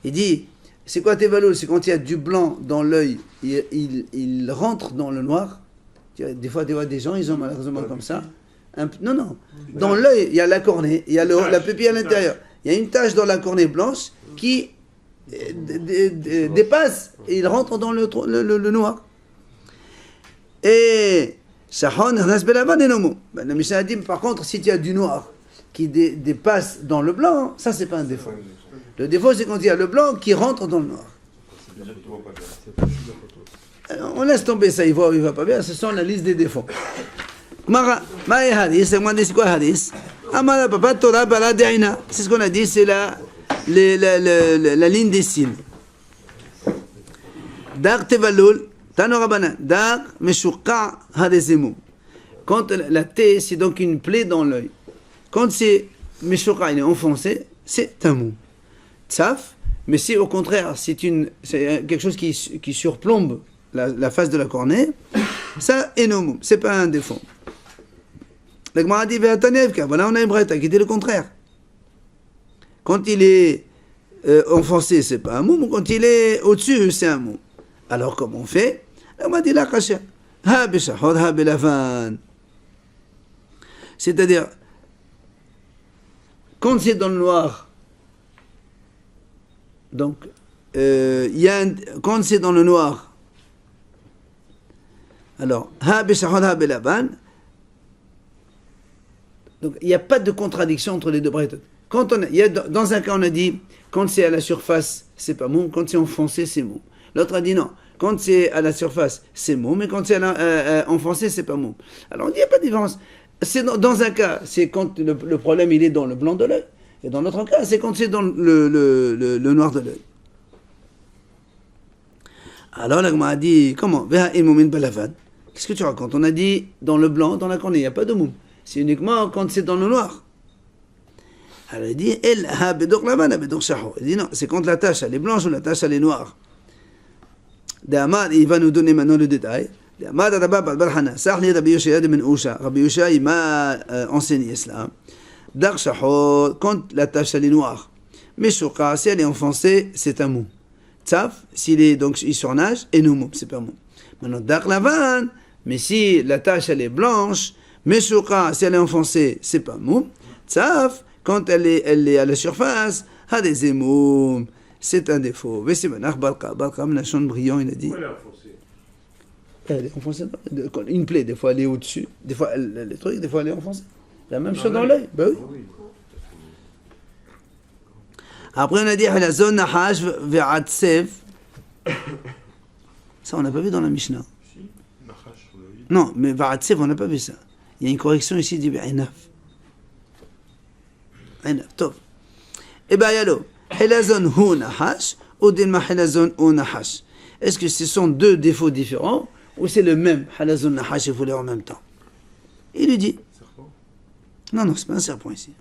Il dit, c'est quoi Tevalul? C'est quand il y a du blanc dans l'œil, il rentre dans le noir. Des fois, des gens, ils ont malheureusement comme ça. Non. Dans l'œil, il y a la cornée, il y a la pupille à l'intérieur. Il y a une tache dans la cornée blanche qui dépasse et il rentre dans le noir. Et la Mishnah a dit, par contre, si tu as du noir qui dépasse dans le blanc, ça c'est pas un défaut. Le défaut c'est quand il y a le blanc qui rentre dans le noir. Alors, on laisse tomber ça, il va ou il va pas bien, ce sont la liste des défauts. C'est quoi hadith? C'est ce qu'on a dit, c'est la ligne des signes. Dar tevalul, tanorabana, dar meshuqa hadezemu. Quand la T, c'est donc une plaie dans l'œil. Quand c'est meshuqa, il est enfoncé, c'est un mou. Tsaf, mais si au contraire, c'est quelque chose qui surplombe la face de la cornée, ça est non mou, c'est pas un défaut. La Gemara dit, voilà, on a une brette qui dit le contraire. Quand il est enfoncé, c'est pas un mou, mais quand il est au-dessus, c'est un mou. Alors, comment on fait? La Gemara dit, la kasha. Ha beshahod, ha belavan. C'est-à-dire, quand c'est dans le noir, donc, quand c'est dans le noir, alors, ha beshahod, ha belavan. Donc, il n'y a pas de contradiction entre les deux brettes. Dans un cas, on a dit, quand c'est à la surface, c'est pas mou, quand c'est enfoncé, c'est mou. L'autre a dit non, quand c'est à la surface, c'est mou, mais quand c'est enfoncé, c'est pas mou. Alors, on dit, il n'y a pas de différence. Dans un cas, c'est quand le problème, il est dans le blanc de l'œil. Et dans l'autre cas, c'est quand c'est dans le noir de l'œil. Alors, la Gemara a dit, comment? Qu'est-ce que tu racontes? On a dit, dans le blanc, dans la cornée, il n'y a pas de mou. C'est uniquement quand c'est dans le noir. Alors il dit, il dit non, c'est quand la tache elle est blanche ou la tache elle est noire. Il va nous donner maintenant le détail. Rabbi Yosha, il m'a enseigné cela. Quand la tache elle est noire, mais si elle est enfoncée, c'est un mou. Tsaf, il surnage, et nous mou, c'est pas mou. Maintenant, Dar Lavan, mais si la tache elle est blanche, Meshuqa, si elle est enfoncée, c'est pas mou. Tsaf, quand elle est à la surface, hadezemum, c'est un défaut. Vesemanach Balka, Menachon brillant, il a dit. Elle est enfoncée. Une plaie, des fois elle est au-dessus, des fois elle est enfoncée. La même chose dans l'œil. Ben oui. Après on a dit Halazon Nahash ve'atsev. Ça on n'a pas vu dans la Mishnah. Non, mais ve'atsev on n'a pas vu ça. Il y a une correction ici, il dit Einaf. Einaf, top. Eh bien, yallo, Helazon hu nahash, ou dilma Helazon hu nahash. Est-ce que ce sont deux défauts différents, ou c'est le même Helazon nahash, il faut les en même temps? Il lui dit. Non, c'est pas un serpent ici.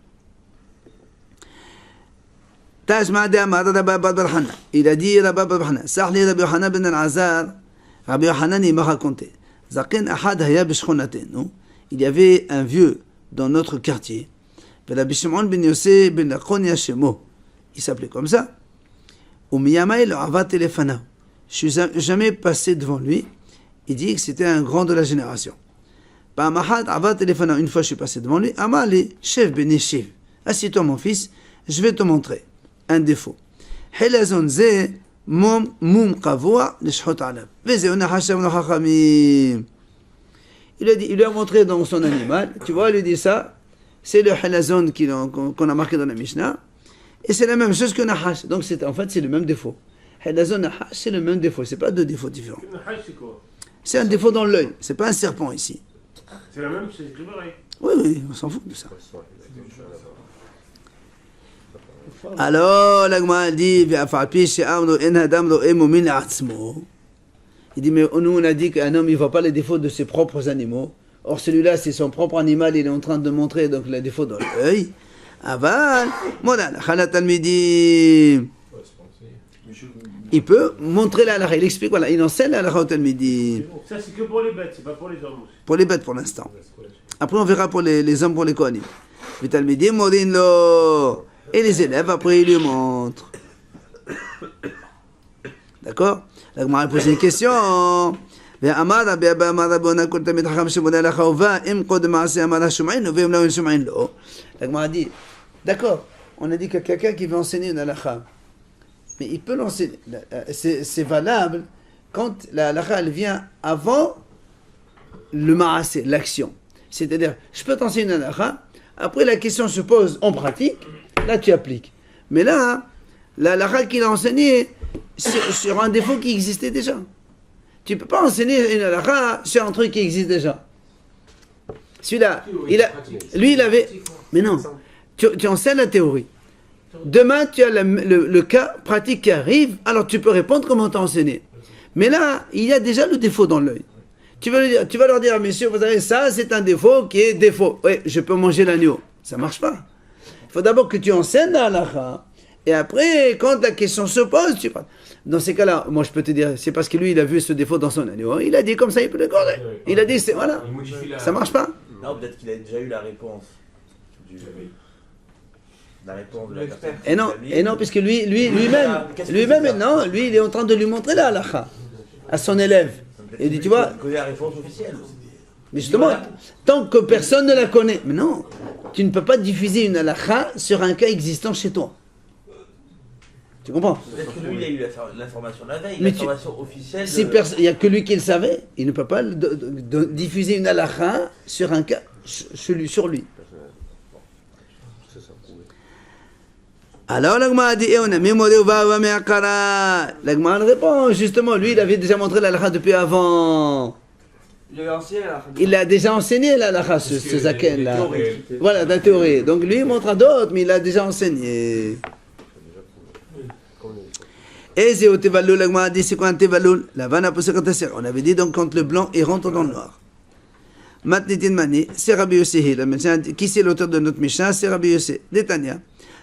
Il a dit Rabbi Barhana, Sahli Rabbi Yohanan ben al-Azar, Rabbi Yohanan il m'a raconté. Zaken ahad haya b'shchonatenu. Il y avait un vieux dans notre quartier. Il s'appelait comme ça. Je suis jamais passé devant lui. Il dit que c'était un grand de la génération. Une fois je suis passé devant lui. Assieds-toi mon fils, je vais te montrer un défaut. Il lui a montré dans son animal, tu vois, il lui dit ça, c'est le halazon qu'on a marqué dans la Mishnah, et c'est la même chose que Nahash. Donc en fait, c'est le même défaut. Halazon, Nahash, c'est le même défaut, c'est pas deux défauts différents. Nahash, c'est quoi? C'est un défaut dans l'œil, c'est pas un serpent ici. C'est la même, c'est vrai. Oui, on s'en fout de ça. Alors, la Gemara dit, Il dit, mais nous on a dit qu'un homme il ne voit pas les défauts de ses propres animaux. Or celui-là c'est son propre animal, il est en train de montrer donc les défauts dans l'œil. Aval, voilà, Khalat al-Midi. Ouais, c'est pas enseigné. Il peut montrer la halakha. Il explique, voilà, il enseigne la halakha au Talmidi. Ça, c'est que pour les bêtes, c'est pas pour les hommes aussi. Pour les bêtes pour l'instant. Ouais, c'est quoi, là-dessus? Après on verra pour les hommes, pour les kohanim. Le Talmidi, Morinlo. Et les élèves, après ils lui montrent. D'accord? La Gemara pose une question. ואמר רבי אבא אמר רבי עונה כל תלמיד חכם שמודה לך ובא אם קודם מעשה אמר השומעין ואם לא שומעין לא. La Gemara dit, d'accord, on a dit que quelqu'un qui veut enseigner une halakha, mais il peut l'enseigner, c'est valable quand la halakha elle vient avant le ma'aseh, l'action. C'est-à-dire, je peux t'enseigner une halakha, après la question se pose en pratique, là tu appliques. Mais là, la halakha qu'il a enseignée sur un défaut qui existait déjà. Tu ne peux pas enseigner une halakha sur un truc qui existe déjà. Celui-là, lui il avait... Mais non, tu enseignes la théorie. Demain, tu as le cas pratique qui arrive, alors tu peux répondre comment tu as enseigné. Mais là, il y a déjà le défaut dans l'œil. Tu vas leur dire, messieurs, vous savez, ça c'est un défaut qui est défaut. Oui, je peux manger l'agneau. Ça ne marche pas. Il faut d'abord que tu enseignes la halakha. Et après, quand la question se pose, tu parles. Dans ces cas-là, moi je peux te dire, c'est parce que lui il a vu ce défaut dans son agneau. Il a dit comme ça, il peut le corriger. Il a dit, c'est voilà. Il modifie la... Ça marche pas. Non, peut-être qu'il a déjà eu la réponse. La réponse de la personne. Et non, puisque lui-même, non, lui il est en train de lui montrer la halakha à son élève. Il dit, tu vois, Il connaît la réponse officielle. mais justement, tant que personne ne la connaît, mais non, tu ne peux pas diffuser une halakha sur un cas existant chez toi. Tu comprends? Peut-être que lui, il a eu l'information la veille, Mais l'information officielle. Si il n'y a que lui qui le savait, il ne peut pas diffuser une halakha sur un cas sur lui. Alors la Gemara dit, la Gemara répond, justement, lui il avait déjà montré la halakha depuis avant. Il a enseigné la Il a déjà enseigné la halakha, ce zaken là. Voilà, la théorie. Donc lui il montre à d'autres, mais il a déjà enseigné. Et c'est au Tevalul, la Gemara dit, c'est quoi un Tevalul? La vanne a posé quand on avait dit donc quand le blanc il rentre dans le noir. Matnitin Mani, c'est Rabbi Yossi. Qui c'est l'auteur de notre Mishnah? C'est Rabbi Yossi. Détania.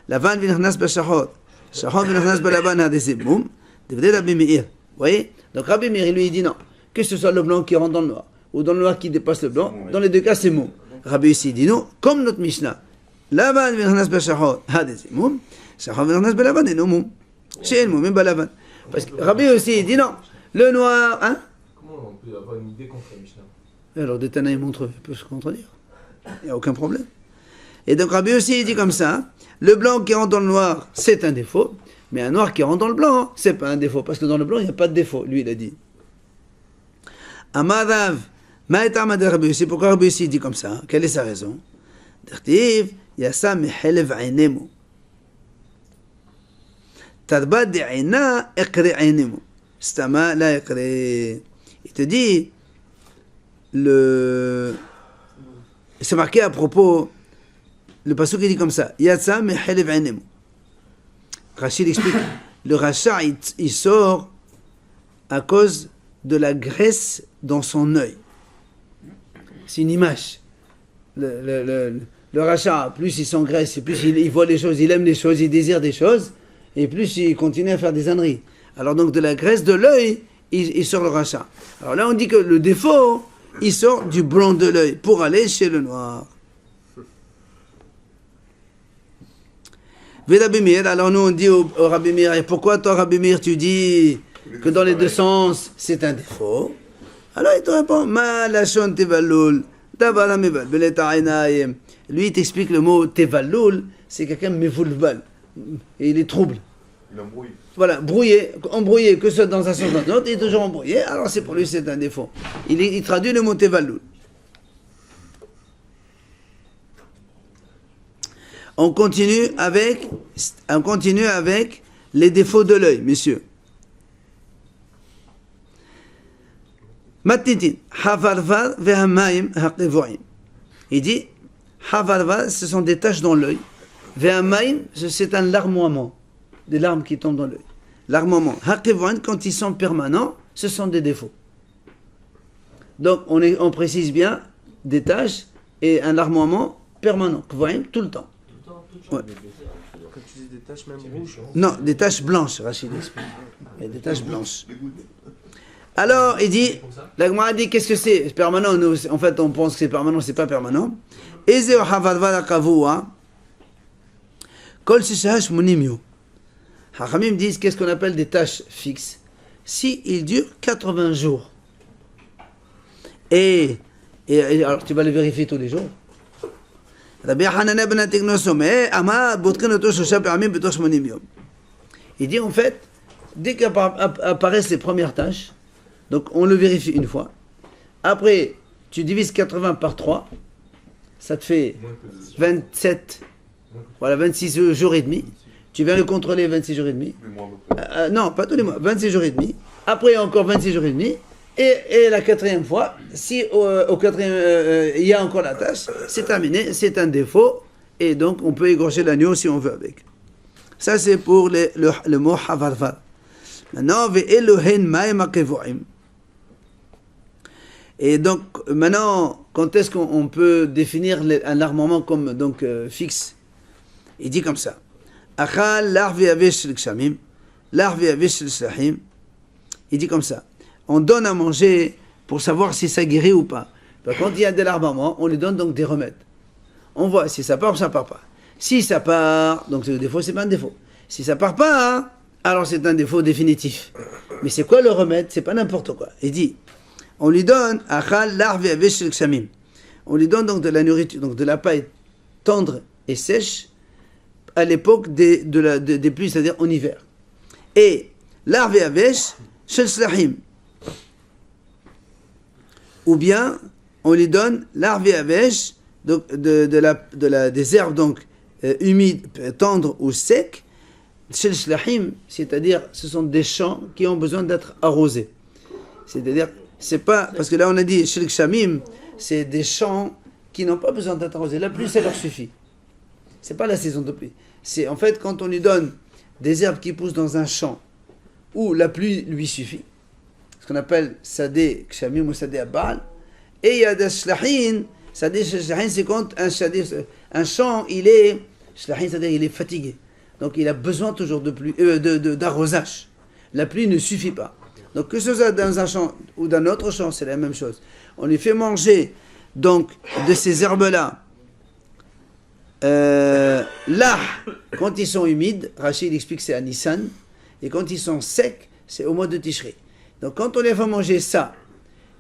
La vanne v'nachnas b'shachot. Shachot v'nachnas b'lavan hadesibum. Devrait Rabbi Meir. Vous voyez? Donc Rabbi Meir, lui, il dit non. Que ce soit le blanc qui rentre dans le noir, ou dans le noir qui dépasse le blanc, dans les deux cas, c'est mou. Rabbi Yossi dit non, comme notre Mishnah. La vanne v'nachnas b'shachot hadesibum. Shachot v'nachnas b'lavan et non mou. Chez nous, même balavan. Parce que Rabbi aussi il dit non, le noir, hein? Comment on peut avoir une idée contre la Mishnah? Alors des Tanaïm montre, il peut se contredire. Il n'y a aucun problème. Et donc Rabbi aussi il dit comme ça, le blanc qui rentre dans le noir, c'est un défaut, mais un noir qui rentre dans le blanc, c'est pas un défaut, parce que dans le blanc, il n'y a pas de défaut, lui il a dit. Amadav, Ma'etamad Rabbi aussi, pourquoi Rabbi aussi il dit comme ça? Quelle est sa raison? D'artiv, Yassa mehelev ainemu. Tadba de'ina ekri ainemu. Stama la ekri. Il te dit, c'est marqué à propos, le pasuk il dit comme ça, Yatsa mehelev ainemu. Rachid explique, le rachat il sort à cause de la graisse dans son œil. C'est une image. Le rachat, plus il s'engraisse, plus il voit les choses, il aime les choses, il désire des choses, et plus il continue à faire des âneries. Alors donc de la graisse de l'œil, il sort le rachat. Alors là on dit que le défaut, il sort du blanc de l'œil pour aller chez le noir. Rabbi Meir, alors nous on dit au Rabbi Meir, et pourquoi toi Rabbi Meir tu dis que dans les deux sens c'est un défaut? Alors il te répond, Ma lachon tevalul, davar mevalbel et ta'inayim. Lui il t'explique le mot tevalul, c'est quelqu'un mevoulbal, et il est trouble. Il embrouille. Voilà, brouillé, embrouillé, que ce soit dans un sens ou dans l'autre, il est toujours embrouillé, alors c'est pour lui c'est un défaut. Il traduit le mot tevalul. On continue avec les défauts de l'œil, messieurs. Matitin, havarvar ve'hamayim haqivoim. Il dit, havarvar, ce sont des taches dans l'œil. Ve'hamayim, c'est un larmoiement, des larmes qui tombent dans l'œil. Larmoiement. Haqivoim, quand ils sont permanents, ce sont des défauts. Donc on précise bien des tâches et un larmoiement permanent, que vous voyez tout le temps. Ouais. Quand tu dis des taches même rouges. Non, des taches blanches, Rachid explique. Et des taches blanches. Alors, il dit, la Gemara dit, qu'est-ce que c'est permanent? Nous, en fait, on pense que c'est permanent, c'est pas permanent. Ezeo havadva kavua, kol shishash munimio. Hachamim disent, qu'est-ce qu'on appelle des tâches fixes? Si il dure 80 jours. Et alors, tu vas les vérifier tous les jours. Rabbi Hanana ben Atiknosom, Ama Botkinoto Shosha Permim Betosh Monim Yom. Il dit en fait, dès qu'apparaissent les premières tâches, donc on le vérifie une fois. Après, tu divises 80 par 3, ça te fait 27, voilà, 26 jours et demi. Tu viens le contrôler 26 jours et demi. Non, pas tous les mois, 26 jours et demi. Après, encore 26 jours et demi. Et la quatrième fois, si au quatrième, il y a encore la tâche, c'est terminé, c'est un défaut, et donc on peut égorger l'agneau si on veut avec. Ça c'est pour le mot havarvar. Maintenant, ve'elohen ma'em kevoim. Et donc, maintenant, quand est-ce qu'on peut définir un armement comme donc fixe? Il dit comme ça. Achal l'arvi avesh l'kshamim, l'arvi avesh l'slahim. Il dit comme ça. On donne à manger pour savoir si ça guérit ou pas. Quand il y a de l'armement, on lui donne donc des remèdes. On voit si ça part ou ça part pas. Si ça part, donc le défaut, c'est pas un défaut. Si ça part pas, hein, alors c'est un défaut définitif. Mais c'est quoi le remède? C'est pas n'importe quoi. Il dit, on lui donne achal l'arve avesh l'kshamim. On lui donne donc de la nourriture, donc de la paille tendre et sèche à l'époque des pluies, c'est-à-dire en hiver. Et l'arve avesh shel slahim. Ou bien on lui donne l'arve avesh, donc des herbes donc humides, tendres ou secs, shel shlahim, c'est-à-dire ce sont des champs qui ont besoin d'être arrosés. C'est-à-dire, c'est pas, parce que là on a dit shel kshamim, c'est des champs qui n'ont pas besoin d'être arrosés. La pluie, ça leur suffit. C'est pas la saison de pluie. C'est en fait quand on lui donne des herbes qui poussent dans un champ où la pluie lui suffit, ce qu'on appelle sadé kshamim ou sadé abal, et il y a des shlahin. Sadé shlahin, c'est quand un champ, il est shlahin, c'est-à-dire il est fatigué, donc il a besoin toujours d'arrosage. La pluie ne suffit pas. Donc que ce soit dans un champ ou dans un autre champ, c'est la même chose. On lui fait manger donc de ces herbes-là. Là, quand ils sont humides, Rachid explique que c'est à Nissan, et quand ils sont secs, c'est au mois de Tishri. Donc quand on les fait manger ça,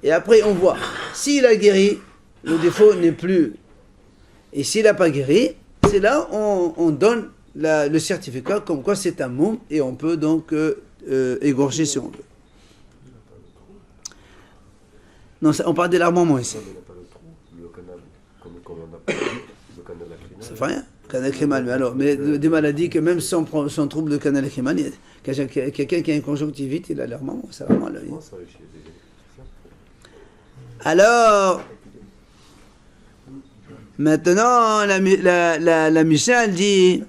et après on voit, s'il a guéri, le défaut n'est plus. Et s'il n'a pas guéri, c'est là on donne le certificat comme quoi c'est un moum, et on peut donc égorger si on veut. Non, on parle de l'armement ici. Le canal, comme on appelle le canal lacrymal. Ça fait rien, canal lacrymal. Mais alors, des maladies que même sans trouble de canal lacrymal, quelqu'un qui a une conjonctivite, il a l'armement, c'est vraiment là. Alors, maintenant, la Mishnah, elle dit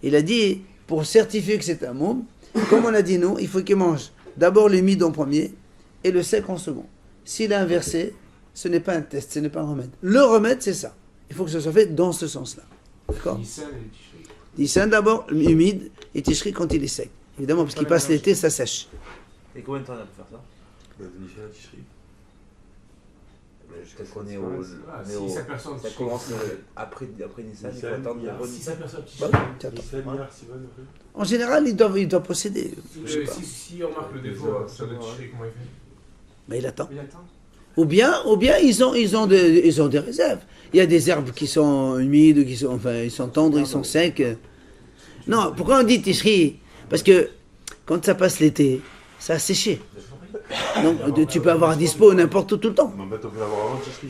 il a dit, pour certifier que c'est un môme, comme on a dit nous, il faut qu'il mange d'abord l'humide en premier et le sec en second. S'il a inversé, ce n'est pas un test, ce n'est pas un remède. Le remède, c'est ça. Il faut que ce soit fait dans ce sens-là. D'accord? Nissan d'abord, humide, et Tishri quand il est sec. Évidemment, parce qu'il passe l'été, ça sèche. Et combien de temps on a pour faire ça? Jusqu'à qu'on est au. Si sa personne. Ça commence après Nissan, il faut attendre le Si Nissan. sa personne. En général, il doit procéder. Si on marque le défaut, ça doit tirer, comment il fait? Mais il attend. Il attend. Ou bien ils ont des réserves. Il y a des herbes qui sont humides, ils sont tendres, ils sont secs. Non, pourquoi on dit Tishri? Parce que quand ça passe l'été, ça a séché. Donc tu peux avoir à dispo n'importe où tout le temps. Mais en fait, on peut l'avoir avant Tishri.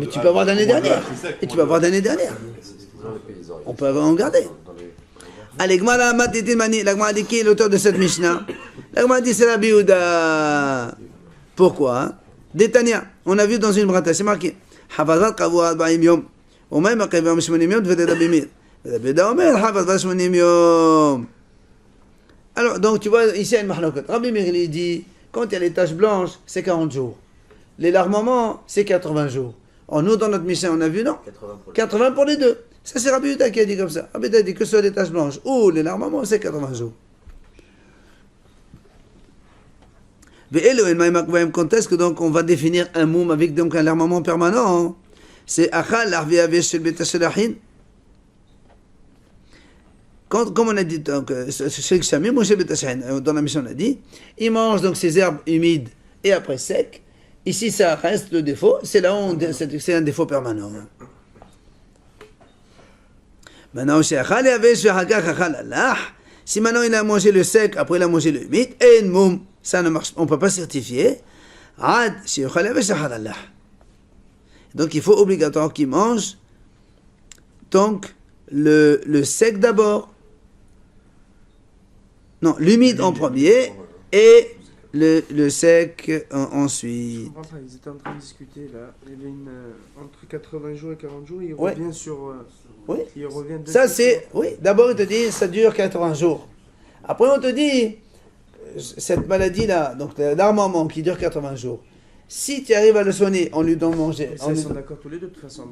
Mais tu peux avoir l'année dernière. Et tu peux avoir l'année dernière. On peut en garder. Allez, Gmara Matitimani, la Gmara dit qui est l'auteur de cette Mishnah? La Gmara dit c'est Rabbi Yehuda. Pourquoi? Détania, on a vu dans une brata, c'est marqué. Havazat Kavua Arba'im Yom. Ou même Akavim Shmonim Yom, Dvede Rabimir. Alors, donc tu vois, ici il y a une mahlokat. Rabbi Meir il dit, quand il y a les taches blanches, c'est 40 jours. Les larmements, c'est 80 jours. Or, nous, dans notre Mishnah, on a vu, non 80 pour les deux. Ça, c'est Rabbi Yehuda qui a dit comme ça. Rabbi Yehuda a dit que ce soit les taches blanches ou les larmements, c'est 80 jours. Quand est-ce que donc on va définir un moum avec donc un larmement permanent? C'est Achal l'arvi avesh shel betashelachin. Comme on a dit donc, chez Kshamim ou chez Betashelachin, dans la mission on a dit, il mange donc ces herbes humides et après sec. Ici ça reste le défaut, c'est là où c'est un défaut permanent. Maintenant, chez Achal avesh v'hagach achal alah. Si maintenant il a mangé le sec, après il a mangé le humide, et une moum, ça ne marche, on ne peut pas certifier. Ad, chez Achal avesh achal alah. Donc il faut obligatoirement qu'il mange donc le sec d'abord. Non, l'humide en premier et le sec ensuite. Enfin, ils étaient en train de discuter là. Il y avait entre 80 jours et 40 jours, il Ouais. revient sur. Oui. Il revient de Ça c'est, oui, d'abord il te dit ça dure 80 jours. Après on te dit cette maladie-là, donc l'armement qui dure 80 jours. Si tu arrives à le soigner en lui donnant manger, Mais ça, ils sont d'accord tous les deux de toute façon.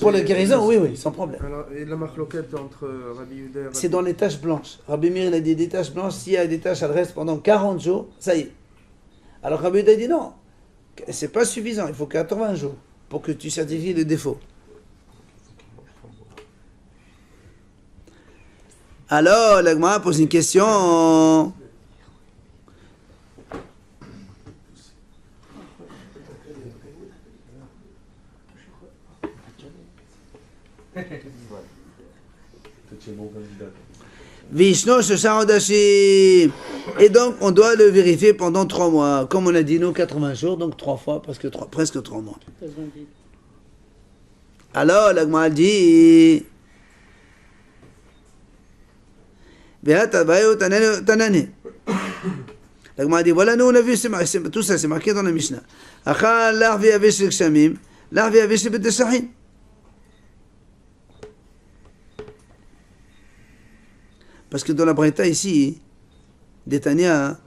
pour la guérison, oui, sans problème. Alors, et la marloquette entre Rabbi Yehuda et Rabbi... C'est dans les taches blanches. Rabbi Meir il a dit des taches blanches, s'il y a des taches, elles restent pendant 40 jours, ça y est. Alors Rabbi Yehuda dit non, c'est pas suffisant, il faut 80 jours pour que tu certifies le défaut. Alors, la Gemara pose une question. Vishno Shosha Hodashim. Et donc, on doit le vérifier pendant 3 mois. Comme on a dit, nous, 80 jours, donc 3 fois, parce que presque 3 mois. Alors, la Gemara dit... La Gemara dit, voilà, nous, on a vu, tout ça, c'est marqué dans la Mishnah. Achal l'arvi avesh l'kshamim, l'arvi avesh l'beteshahin. Parce que dans la Braïta ici, d'Etania,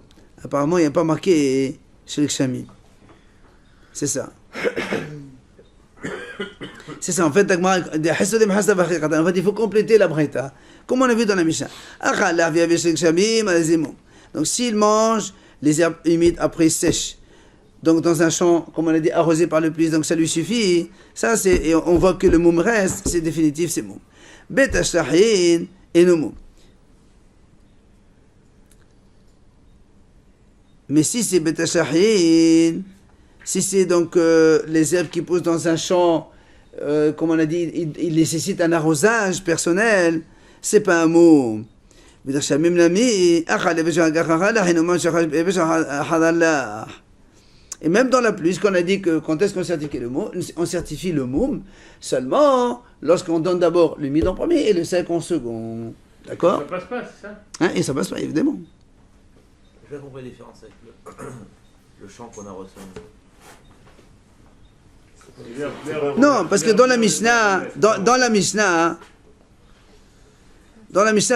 apparemment, il n'y a pas marqué chez le Kshamim. C'est ça. C'est ça, en fait, en fait, il faut compléter la Braïta. Comme on a vu dans la Mishnah. Donc, s'il mange les herbes humides après sèches, donc dans un champ, comme on a dit, arrosé par le pluie, donc ça lui suffit. Ça, c'est, et on voit que le moum reste, c'est définitif, c'est moum. Betashahin et no moum. Mais si c'est betashahin, si c'est donc les herbes qui poussent dans un champ, comme on a dit, il nécessite un arrosage personnel, c'est pas un mot. Et même dans la pluie, qu'on a dit que quand est-ce qu'on certifie le mot, on certifie le moum seulement lorsqu'on donne d'abord l'humide en premier et le sec en second. D'accord? Ça passe pas, c'est ça? Hein, et ça passe pas, évidemment. Je vais comprendre la différence avec le champ qu'on a reçu. Non, parce que dans la Mishnah, dans la Mishnah,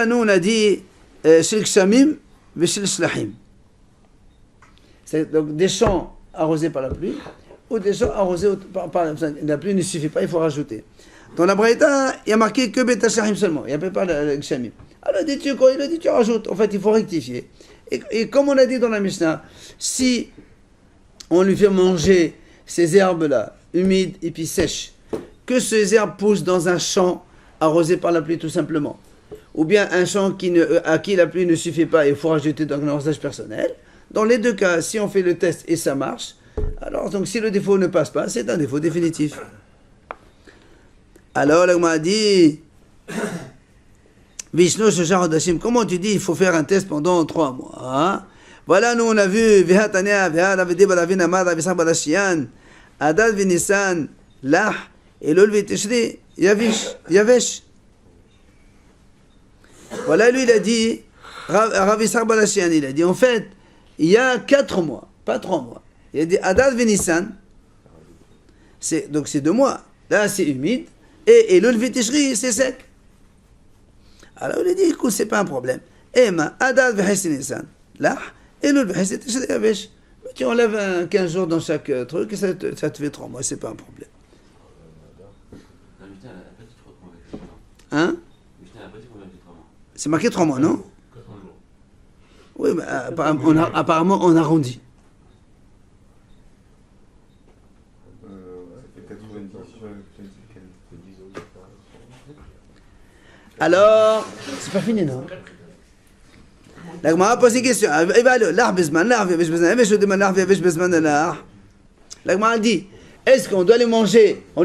nous on a dit Shel Kshamim ve Shel Shlahim. C'est donc des champs arrosés par la pluie ou des champs arrosés par la pluie ne suffit pas, il faut rajouter. Dans la Braïta, il y a marqué que Betashahim seulement, il n'y a pas le Kshamim. Alors il a dit tu rajoutes, en fait il faut rectifier. Et comme on a dit dans la Mishnah, si on lui fait manger ces herbes-là, humides et puis sèches, que ces herbes poussent dans un champ arrosé par la pluie tout simplement, ou bien un champ à qui la pluie ne suffit pas et il faut rajouter dans un arrosage personnel, dans les deux cas, si on fait le test et ça marche, alors donc si le défaut ne passe pas, c'est un défaut définitif. Alors là, on m'a dit... Vishnu Shosha Hodashim, comment tu dis il faut faire un test pendant 3 mois hein? Voilà, nous on a vu Vihatania, Vihalavidi Balavin Amad, Avisar Badashian, Adad Vinisan, Lah, et Lol Vitishri, Yavesh. Voilà, lui il a dit, Ravisar Badashian, il a dit en fait, il y a 4 mois, pas 3 mois. Il a dit Adad Vinisan, donc c'est 2 mois. Là c'est humide, et Lol Vitishri, c'est sec. Alors il a dit, écoute, c'est pas un problème. Ema, Adad v'Hessi Nissan, là, et l'autre v'Hessi Tishri Yavesh. Tu enlèves 15 jours dans chaque truc et ça te fait 3 mois, c'est pas un problème. La Mishnah, elle a pas dit 3 mois avec le temps. Hein? La Mishnah, elle a pas dit combien de 3 mois. C'est marqué 3 mois, non? 80 jours. Oui, mais apparemment on arrondit. Ça fait 90, Alors, c'est pas fini, non? La Gemara pose une question. La Gemara dit, est-ce qu'on doit les manger, on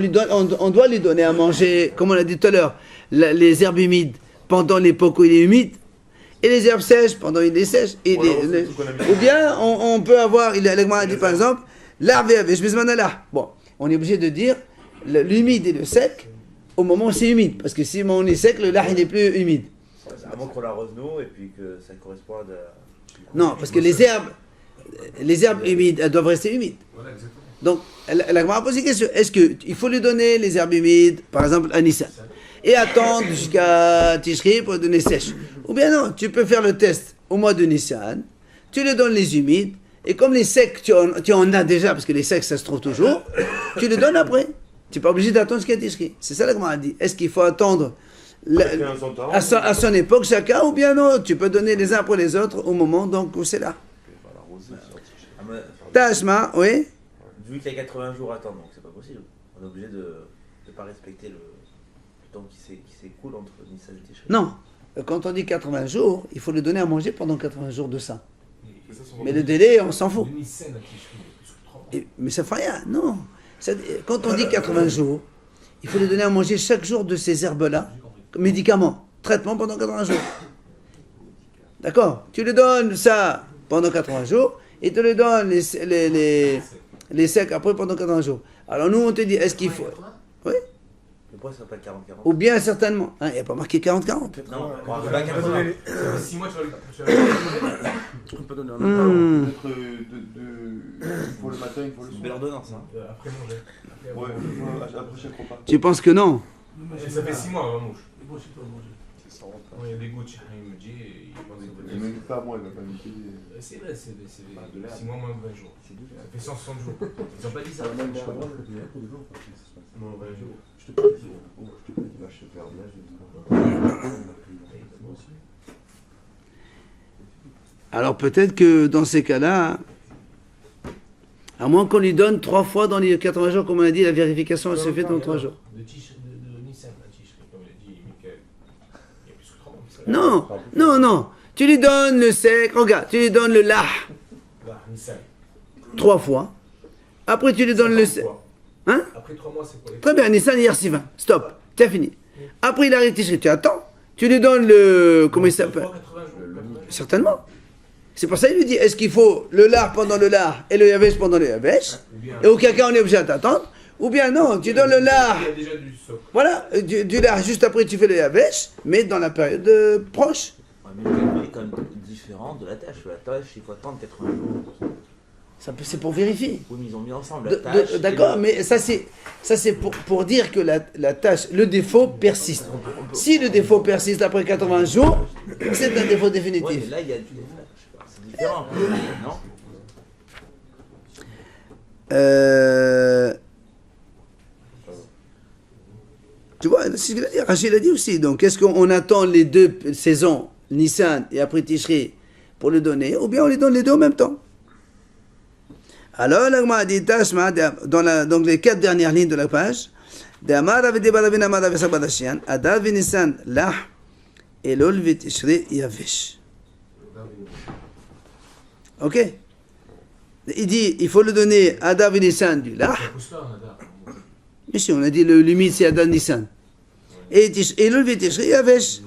doit lui donner à manger, comme on a dit tout à l'heure, les herbes humides pendant l'époque où il est humide, et les herbes sèches pendant qu'il est sèche. Ou bien on peut avoir, la Gemara dit par exemple, bon, on est obligé de dire l'humide et le sec au moment où c'est humide, parce que si on est sec, le lard il n'est plus humide. Avant qu'on l'arrose nous et puis que ça corresponde à. Non, parce que les herbes humides, elles doivent rester humides. Voilà, exactement. Donc, la Gemara pose une question. Est-ce qu'il faut lui donner les herbes humides, par exemple à Nissan, et attendre jusqu'à Tishri pour donner sèche? Ou bien non, tu peux faire le test au mois de Nissan, tu lui donnes les humides, et comme les secs, tu en as déjà, parce que les secs, ça se trouve toujours, tu les donnes après. Tu n'es pas obligé d'attendre jusqu'à Tishri. C'est ça la Gemara dit. Est-ce qu'il faut attendre à son époque chacun, ou bien non, tu peux donner les uns après les autres au moment donc où c'est là. Tashma, oui. Vu qu'il y a 80 jours à attendre, donc c'est pas possible. On est obligé de ne pas respecter le temps qui s'écoule entre Nissan et Tishri. Non, quand on dit 80 jours, il faut le donner à manger pendant 80 jours de ça. Mais le délai, on s'en fout. Mais ça fait rien, non. Quand on dit 80 jours, il faut lui donner à manger chaque jour de ces herbes-là, médicaments, traitement pendant 80 jours. D'accord? Tu lui donnes ça pendant 80 jours, et tu lui donnes les secs après pendant 80 jours. Alors nous, on te dit, est-ce qu'il faut... Oui? Le poids, ça s'appelle 40-40. Ou bien certainement. Il n'y a pas marqué 40-40. Non, on va pas 80. 6 mois, tu vas On peut donner un Peut-être une fois le matin, une fois le C'est une soir. belle ordonnance. Hein. après manger. Ouais, après chaque repas. Tu penses que non? Ça fait 6 mois, Mamouche. Moi, je sais pas manger. C'est ça. Il y a des gouttes, il me dit, il pense que Il même pas moi, il m'a pas dit. c'est vrai, c'est 6 mois moins 20 jours. Ça fait 160 jours. Ils ont pas dit ça. Non, mais je comprends. Non, 20 jours. Je te dis, va je te faire bien, Alors peut-être que dans ces cas-là, à moins qu'on lui donne 3 fois dans les 80 jours, comme on a dit, la vérification elle se fait dans 3 jours. De Nissan à Tishri, comme il a dit Michael. Il y a plus que 3 mois. Non. Tu lui donnes le sec, regarde, tu lui donnes le lah Là, Nissan. 3 fois. Après tu lui donnes le sec. Hein? Après 3 mois, c'est quoi? Très bien, Nissan hier c'est 20. Stop, t'as fini. Après il arrive Tishri, tu attends. Tu lui donnes le... Comment il s'appelle? 80 jours. Certainement. C'est pour ça qu'il lui dit, est-ce qu'il faut le lard pendant le lard et le yavesh pendant le yavesh? Et auquel cas on est obligé de t'attendre. Ou bien non, tu donnes le lard. Il y a déjà du soc. Voilà, du lard juste après tu fais le yavesh, mais dans la période proche. Ouais, mais le calcul est quand même différent de la tâche. La tâche, il faut attendre 80 jours. C'est pour vérifier. Oui, mais ils ont mis ensemble la tâche. D'accord, mais ça c'est pour dire que la tâche, le défaut persiste. Si le défaut persiste après 80 jours, c'est un défaut Ouais, définitif. mais là, il y a du. C'est différent. Non? Tu vois, c'est ce qu'il a dit. Rachid a dit aussi. Donc, est-ce qu'on attend les 2 saisons, Nissan et après Tishri, pour le donner, ou bien on les donne les 2 en même temps? Alors, l'Agma a dit, Tashma, donc les 4 dernières lignes de la page, Damar avait débalavina madav sabadashian, Adav Nissan lah, Elol Tishri yavish. Ok? Il dit, il faut le donner à Adav Nissan du lah. Mais si, on a dit l'humide c'est Adav Nissan. Et Elol Tishri yavish.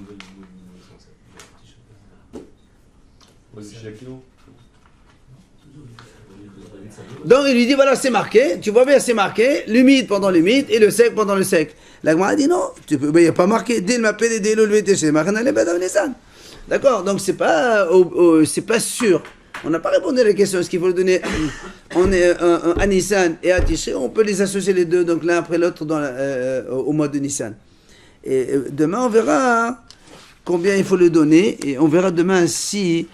Donc il lui dit, voilà, c'est marqué, tu vois bien, c'est marqué, l'humide pendant l'humide et le sec pendant le sec. L'Agma a dit non, il n'y a pas marqué, dès le m'appelle et dès le c'est marqué dans les Badav Nissan. D'accord, donc c'est pas sûr. On n'a pas répondu à la question, est-ce qu'il faut le donner à Nissan et à Tishri? On peut les associer les deux, donc l'un après l'autre au mois de Nissan. Et demain on verra combien il faut le donner, et on verra demain si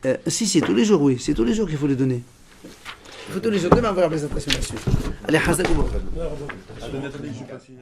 c'est tous les jours, oui, c'est tous les jours qu'il faut le donner. Il faut tous les jours. Demain, on va voir la présentation là-dessus. Allez, Hazak. Attendez, je vais passer.